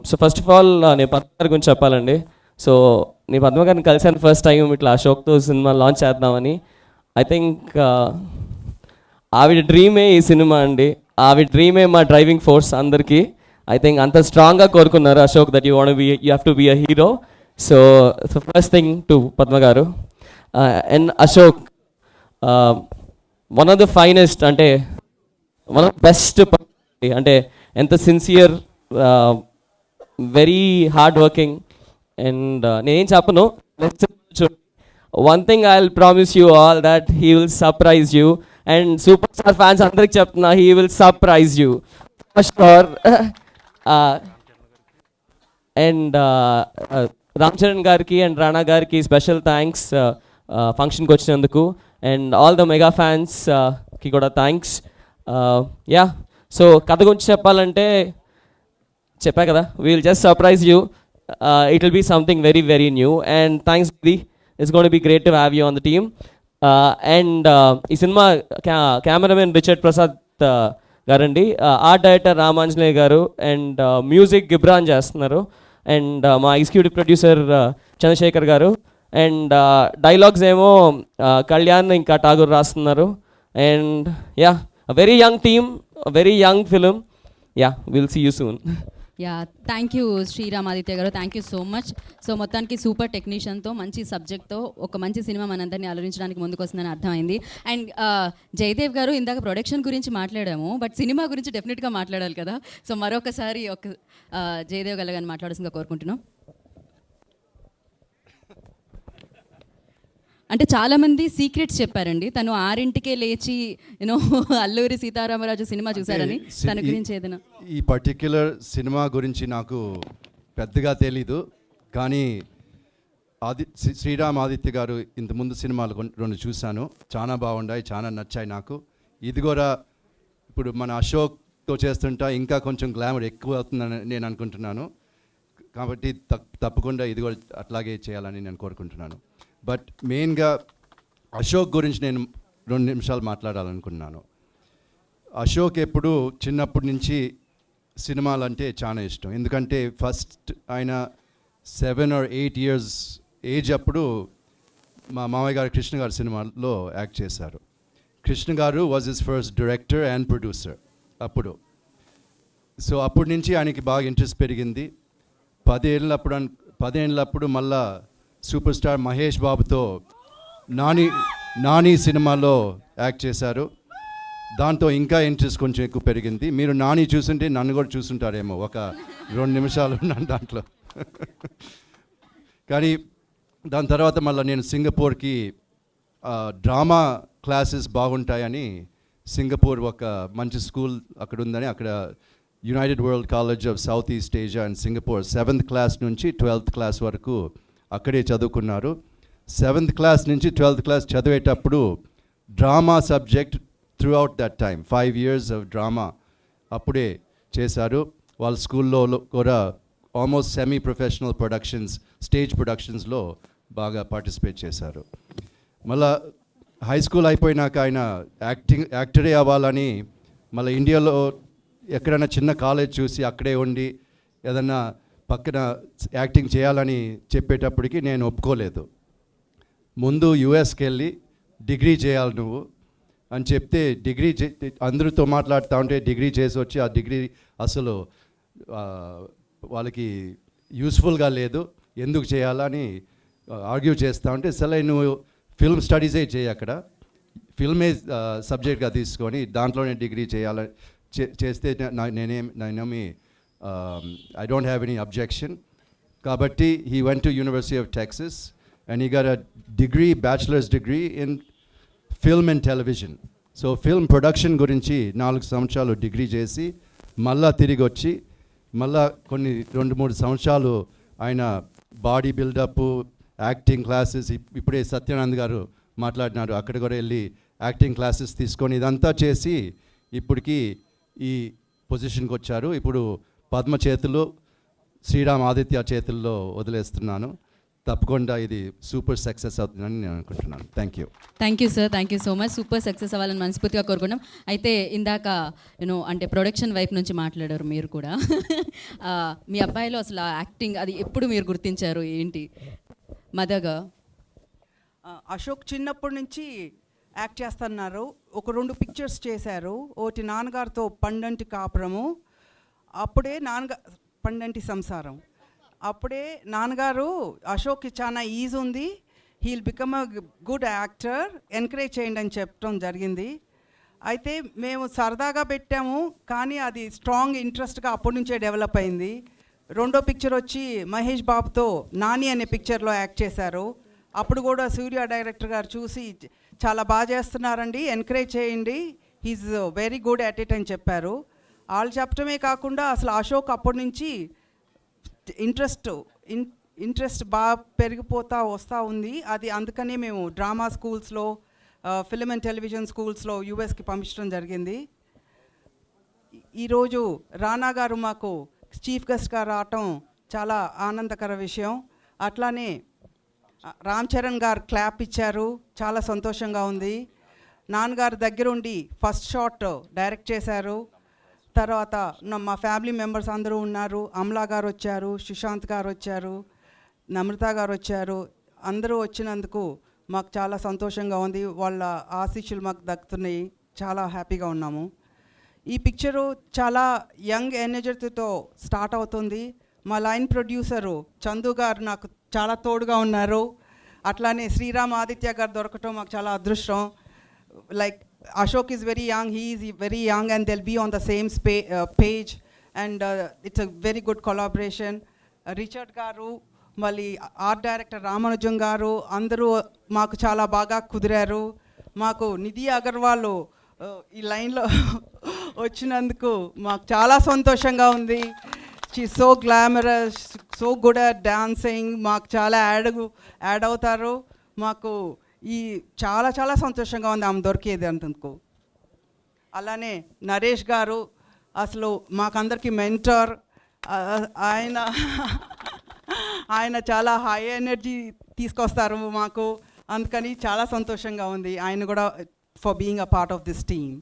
So first of all నేను పద్మ గారి గురించి చెప్పాలండి. సో నేను పద్మ గారిని కలిసాను ఫస్ట్ టైం ఇట్లా అశోక్తో సినిమా లాంచ్ చేద్దామని. ఐ థింక్ ఆవిడ డ్రీమే ఈ సినిమా అండి. ఆవిడ డ్రీమే మా డ్రైవింగ్ ఫోర్స్ అందరికీ. ఐ థింక్ అంత స్ట్రాంగ్గా కోరుకున్నారు Ashok that you have to be a hero. So first thing to Padma garu and Ashok, one of the finest, అంటే వన్ ఆఫ్ బెస్ట్, అంటే ఎంత sincere, very hard working. And నేనేం చెప్పను, one thing I will promise you all that he will surprise you. And super star fans అందరికి చెప్తున్నా, he will surprise you for sure. And Ram Charan గారికి and Rana గారికి special thanks ఫంక్షన్కి వచ్చినందుకు. And all the mega ఫ్యాన్స్కి కూడా థ్యాంక్స్. యా, సో కథ గురించి చెప్పాలంటే చెప్పా కదా, we will just surprise you. It will be something very very new. And thanks the, it's gonna be great to have you on the team. And ఈ సినిమా cameraman Richard Prasad గారండి, art director Ramanjaneya గారు, and music Ghibran చేస్తున్నారు, and మా executive producer Chandrasekhar గారు, and dialogues ఏమో కళ్యాణ్ ఇంకా ఠాగూర్ రాస్తున్నారు. And yeah, very young team, very young film. Yeah, will see you soon. Yeah, thank you Sriram Aditya garu, thank you so much. So మొత్తానికి super టెక్నీషియన్తో మంచి సబ్జెక్ట్తో ఒక మంచి సినిమా మనందరినీ అలరించడానికి ముందుకు వస్తుందని అర్థమైంది. అండ్ జయదేవ్ గారు, ఇందాక ప్రొడక్షన్ గురించి మాట్లాడాము, బట్ సినిమా గురించి డెఫినెట్గా మాట్లాడాలి కదా. సో మరొకసారి జయదేవ్ గారు కానీ మాట్లాడాల్సిందిగా కోరుకుంటున్నాం. అంటే చాలామంది సీక్రెట్స్ చెప్పారండి. తను 6ంటికే లేచి యూనో అల్లూరి సీతారామరాజు సినిమా చూశారని, తన గురించి ఏదైనా? ఈ పర్టిక్యులర్ సినిమా గురించి నాకు పెద్దగా తెలీదు, కానీ శ్రీరామ్ ఆదిత్య గారు ఇంతకుముందు సినిమాలు 2 చూశాను, చాలా బాగున్నాయి, చాలా నచ్చాయి నాకు. ఇది కూడా ఇప్పుడు మన అశోక్తో చేస్తుంటా ఇంకా కొంచెం గ్లామర్ ఎక్కువ అవుతుందని నేను అనుకుంటున్నాను. కాబట్టి తప్పకుండా ఇది కూడా అట్లాగే చేయాలని నేను కోరుకుంటున్నాను. బట్ మెయిన్గా అశోక్ గురించి నేను 2 నిమిషాలు మాట్లాడాలనుకున్నాను. అశోక్ ఎప్పుడు చిన్నప్పటి నుంచి సినిమాలు అంటే చాలా ఇష్టం. ఎందుకంటే ఫస్ట్ ఆయన 7 or 8 years ఏజ్ అప్పుడు మా మామయ్య గారు కృష్ణ గారు సినిమాలో యాక్ట్ చేశారు. కృష్ణ గారు was his first director and producer అప్పుడు. సో అప్పటి నుంచి ఆయనకి బాగా ఇంట్రెస్ట్ పెరిగింది. 10 ఏళ్ళప్పుడు మళ్ళా సూపర్ స్టార్ మహేష్ బాబుతో నాని సినిమాలో యాక్ట్ చేశారు. దాంతో ఇంకా ఇంట్రెస్ట్ కొంచెం ఎక్కువ పెరిగింది. మీరు నాని చూస్తుంటే నన్ను కూడా చూస్తుంటారేమో, ఒక 2 నిమిషాలు ఉన్నాను దాంట్లో. కానీ దాని తర్వాత మళ్ళీ నేను సింగపూర్కి డ్రామా క్లాసెస్ బాగుంటాయని, సింగపూర్ ఒక మంచి స్కూల్ అక్కడ ఉందని, అక్కడ United world college of south east Asia and Singapore 7th class నుంచి 12th క్లాస్ వరకు అక్కడే చదువుకున్నారు. 7th క్లాస్ నుంచి 12th క్లాస్ చదివేటప్పుడు drama subject throughout that time 5 years of drama అప్పుడే చేశారు. వాళ్ళ స్కూల్లో కూడా almost semi professional productions, stage ప్రొడక్షన్స్లో బాగా పార్టిసిపేట్ చేశారు. మళ్ళా హై స్కూల్ అయిపోయినాక ఆయన యాక్టరే అవ్వాలని మళ్ళీ ఇండియాలో ఎక్కడైనా చిన్న కాలేజ్ చూసి అక్కడే ఉండి ఏదన్నా పక్కన యాక్టింగ్ చేయాలని చెప్పేటప్పటికి నేను ఒప్పుకోలేదు. ముందు యుఎస్కి వెళ్ళి డిగ్రీ చేయాలి నువ్వు అని చెప్తే, డిగ్రీ అందరితో మాట్లాడుతూ ఉంటే డిగ్రీ చేసి వచ్చి ఆ డిగ్రీ అసలు వాళ్ళకి యూస్ఫుల్గా లేదు, ఎందుకు చేయాలని ఆర్గ్యూ చేస్తూ ఉంటే, సరే నువ్వు ఫిల్మ్ స్టడీసే చేయి, అక్కడ ఫిల్మే సబ్జెక్ట్గా తీసుకొని దాంట్లోనే డిగ్రీ చేయాలని చేస్తే నేనేమి I don't have any objection. Kabatti, he went to University of Texas and he got a degree, bachelor's degree in film and television. So film production gurinchi 4 సంవత్సరాలు డిగ్రీ చేసి మళ్ళా తిరిగి వచ్చి మళ్ళా కొన్ని 2-3 సంవత్సరాలు ఆయన బాడీ బిల్డప్, యాక్టింగ్ క్లాసెస్, ఇప్పుడే సత్యానంద్ గారు మాట్లాడినారు, అక్కడ కూడా వెళ్ళి యాక్టింగ్ క్లాసెస్ తీసుకొని ఇదంతా చేసి ఇప్పటికి ఈ పొజిషన్కి వచ్చారు. ఇప్పుడు పద్మ చేతుల్లో, శ్రీరామ్ ఆదిత్య చేతుల్లో వదిలేస్తున్నాను. తప్పకుండా ఇది సూపర్ సక్సెస్ అవుతుందని నేను అనుకుంటున్నాను. Thank you sir, thank you so much. Super success అవ్వాలని మనస్ఫూర్తిగా కోరుకున్నాం. అయితే ఇందాక అంటే ప్రొడక్షన్ వైపు నుంచి మాట్లాడారు మీరు కూడా. మీ అబ్బాయిలో అసలు యాక్టింగ్ అది ఎప్పుడు మీరు గుర్తించారు ఏంటి మదగా? అశోక్ చిన్నప్పటి నుంచి యాక్ట్ చేస్తున్నారు. ఒక 2 పిక్చర్స్ చేశారు. ఒకటి నాన్నగారితో పండంటి కాపురము, అప్పుడే పండంటి సంసారం. అప్పుడే నాన్నగారు అశోక్కి చాలా ఈజీ ఉంది, heal become a good actor, encourage చేయండి అని చెప్పడం జరిగింది. అయితే మేము సరదాగా పెట్టాము, కానీ అది స్ట్రాంగ్ ఇంట్రెస్ట్గా అప్పటి నుంచే డెవలప్ అయింది. 2వ పిక్చర్ వచ్చి మహేష్ బాబుతో నాని అనే పిక్చర్లో యాక్ట్ చేశారు. అప్పుడు కూడా సూర్య డైరెక్టర్ గారు చూసి చాలా బాగా చేస్తున్నారండి, ఎంకరేజ్ చేయండి, he's very good at it అని చెప్పారు. వాళ్ళు చెప్పడమే కాకుండా అసలు అశోక్ అప్పటి నుంచి ఇంట్రెస్ట్ బాగా పెరిగిపోతూ వస్తూ ఉంది. అది అందుకనే మేము డ్రామా స్కూల్స్లో, ఫిల్మ్ అండ్ టెలివిజన్ స్కూల్స్లో యూఎస్కి పంపించడం జరిగింది. ఈరోజు రానా గారు మాకు చీఫ్ గెస్ట్గా రావటం చాలా ఆనందకర విషయం. అట్లానే రామ్ చరణ్ గారు క్లాప్ ఇచ్చారు, చాలా సంతోషంగా ఉంది. నాన్నగారు దగ్గరుండి ఫస్ట్ షాట్ డైరెక్ట్ చేశారు. తర్వాత మా ఫ్యామిలీ మెంబర్స్ అందరూ ఉన్నారు. అమలా గారు వచ్చారు, సుశాంత్ గారు వచ్చారు, నమ్రత గారు వచ్చారు. అందరూ వచ్చినందుకు మాకు చాలా సంతోషంగా ఉంది. వాళ్ళ ఆశీస్సులు మాకు దక్కుతున్నాయి, చాలా హ్యాపీగా ఉన్నాము. ఈ పిక్చరు చాలా యంగ్ ఎనర్జీతో స్టార్ట్ అవుతుంది. మా లైన్ ప్రొడ్యూసరు చందు గారు నాకు చాలా తోడుగా ఉన్నారు. అట్లానే శ్రీరామ్ ఆదిత్య గారు దొరకటం మాకు చాలా అదృష్టం. Like Ashok is very young, he is very young, and they'll be on the same page, and it's a very good collaboration. Richard garu, mali art director Ramanujam garu, andaru maaku chala baga kudiraru. Maaku Nidhi Agarwal ee line lo vachinanduku maaku chala santoshanga undi. She is so glamorous, so good at dancing, maaku chala add avutaru. maaku ఈ చాలా చాలా సంతోషంగా ఉంది ఆమె దొరికేది అంతకు. అలానే నరేష్ గారు అసలు మాకందరికి మెంటర్. ఆయన చాలా హై ఎనర్జీ తీసుకొస్తారు మాకు, అందుకని చాలా సంతోషంగా ఉంది ఆయన కూడా for being a part of this team.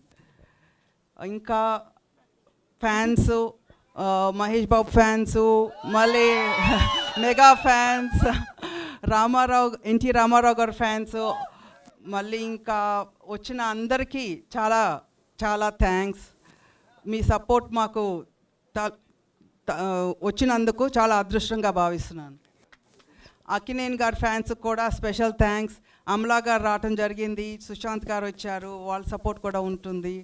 ఇంకా ఫ్యాన్స్, మహేష్ బాబు ఫ్యాన్సు, మళ్ళీ మెగా ఫ్యాన్స్, ఎన్టీ రామారావు గారు ఫ్యాన్స్, మళ్ళీ ఇంకా వచ్చిన అందరికీ చాలా చాలా థ్యాంక్స్. మీ సపోర్ట్ మాకు వచ్చినందుకు చాలా అదృష్టంగా భావిస్తున్నాను. అక్కినేని గారి ఫ్యాన్స్ కూడా స్పెషల్ థ్యాంక్స్. అమలా గారు రావటం జరిగింది, సుశాంత్ గారు వచ్చారు, వాళ్ళ సపోర్ట్ కూడా ఉంటుంది.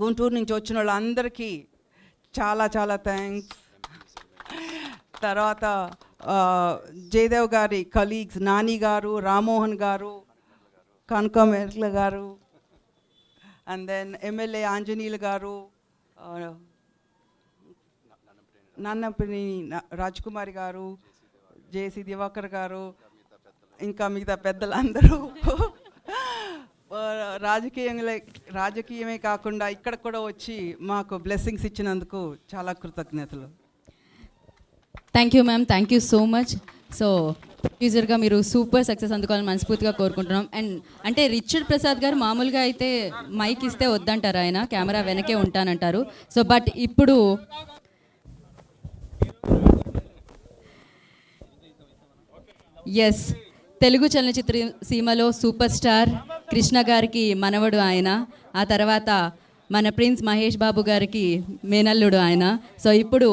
గుంటూరు నుంచి వచ్చిన వాళ్ళందరికీ చాలా చాలా థ్యాంక్స్. తర్వాత జయదేవ్ గారి కలీగ్స్ నాని గారు, రామ్మోహన్ గారు, కనకమెర్ల గారు, అండ్ దెన్ ఎమ్మెల్యే ఆంజనీయులు గారు, నన్నపిని రాజ్కుమారి గారు, జేసీ దివాకర్ గారు, ఇంకా మిగతా పెద్దలందరూ రాజకీయమే కాకుండా ఇక్కడ కూడా వచ్చి మాకు బ్లెస్సింగ్స్ ఇచ్చినందుకు చాలా కృతజ్ఞతలు. Thank you ma'am, thank you so much. So ప్రొడ్యూసర్గా మీరు సూపర్ సక్సెస్ అందుకోవాలని మనస్ఫూర్తిగా కోరుకుంటున్నాం. అండ్ అంటే రిచర్డ్ ప్రసాద్ గారు మామూలుగా అయితే మైక్ ఇస్తే వద్దంటారు, ఆయన కెమెరా వెనకే ఉంటానంటారు. సో బట్ ఇప్పుడు ఎస్, తెలుగు చలనచిత్ర సీమలో సూపర్ స్టార్ కృష్ణ గారికి మనవడు ఆయన, ఆ తర్వాత మన ప్రిన్స్ మహేష్ బాబు గారికి మేనల్లుడు ఆయన. సో ఇప్పుడు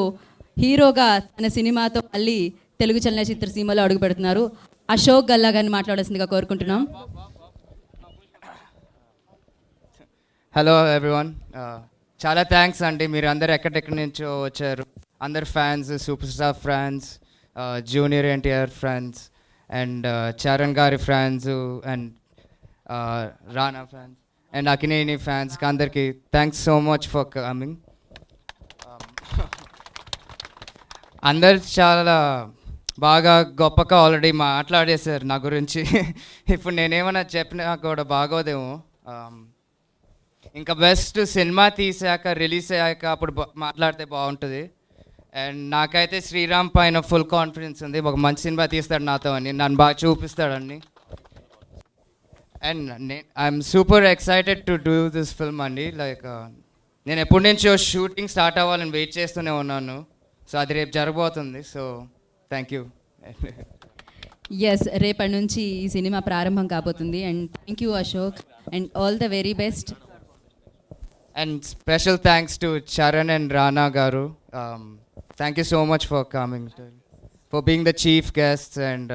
హీరోగా తన సినిమాతో మళ్ళీ తెలుగు చలనచిత్ర సీమలో అడుగు పెడుతున్నారు. అశోక్ గల్లా గారిని మాట్లాడాల్సిందిగా కోరుకుంటున్నాం. హలో ఎవ్రీవన్, చాలా థ్యాంక్స్ అండి. మీరు అందరు ఎక్కడెక్కడి నుంచో వచ్చారు, అందరు fans, super star fans, junior NTR fans, and Charan గారి fans, and Rana fans, and Akkineni ఫ్యాన్స్కి అందరికీ thanks so much for coming. అందరు చాలా బాగా గొప్పగా ఆల్రెడీ మాట్లాడేశారు నా గురించి. ఇప్పుడు నేనేమన్నా చెప్పినా కూడా బాగోదేమో. ఇంకా బెస్ట్ సినిమా తీసాక రిలీజ్ అయ్యాక అప్పుడు మాట్లాడితే బాగుంటుంది. అండ్ నాకైతే శ్రీరామ్ పైన ఫుల్ కాన్ఫిడెన్స్ ఉంది, ఒక మంచి సినిమా తీస్తాడు నాతో అని, నన్ను బాగా చూపిస్తాడని. And I'm super excited to do this film అండి. లైక్ నేను ఎప్పటి నుంచో షూటింగ్ స్టార్ట్ అవ్వాలని వెయిట్ చేస్తూనే ఉన్నాను. సో అది రేపు జరగబోతుంది. So thank you. ఎస్, రేపటి నుంచి ఈ సినిమా ప్రారంభం కాబోతుంది. And thank you Ashok, and all the very best. And special thanks to Charan and Rana garu. Thank you so much for coming, for being the chief guests, and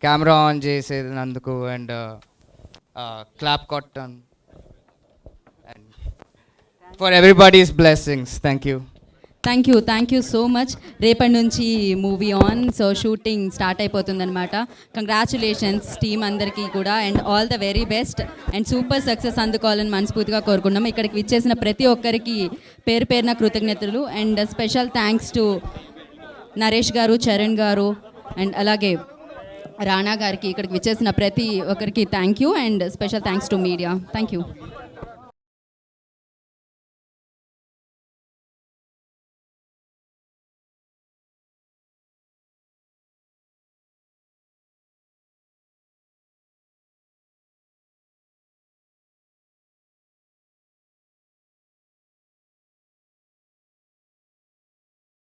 camera on చేసేందుకు, and clap కొట్టన్, and for everybody's blessings. Thank you so much. రేపటి నుంచి movie on, so shooting start అయిపోతుందన్నమాట. Congratulations team అందరికీ కూడా, and all the very best, and super success అందుకోవాలని మనస్ఫూర్తిగా కోరుకున్నాం. ఇక్కడికి విచ్చేసిన ప్రతి ఒక్కరికి పేరు పేరున కృతజ్ఞతలు. And special thanks to Naresh గారు, చరణ్ గారు, అండ్ అలాగే రాణా గారికి, ఇక్కడికి విచ్చేసిన ప్రతి ఒక్కరికి thank you, and special thanks to media. Thank you.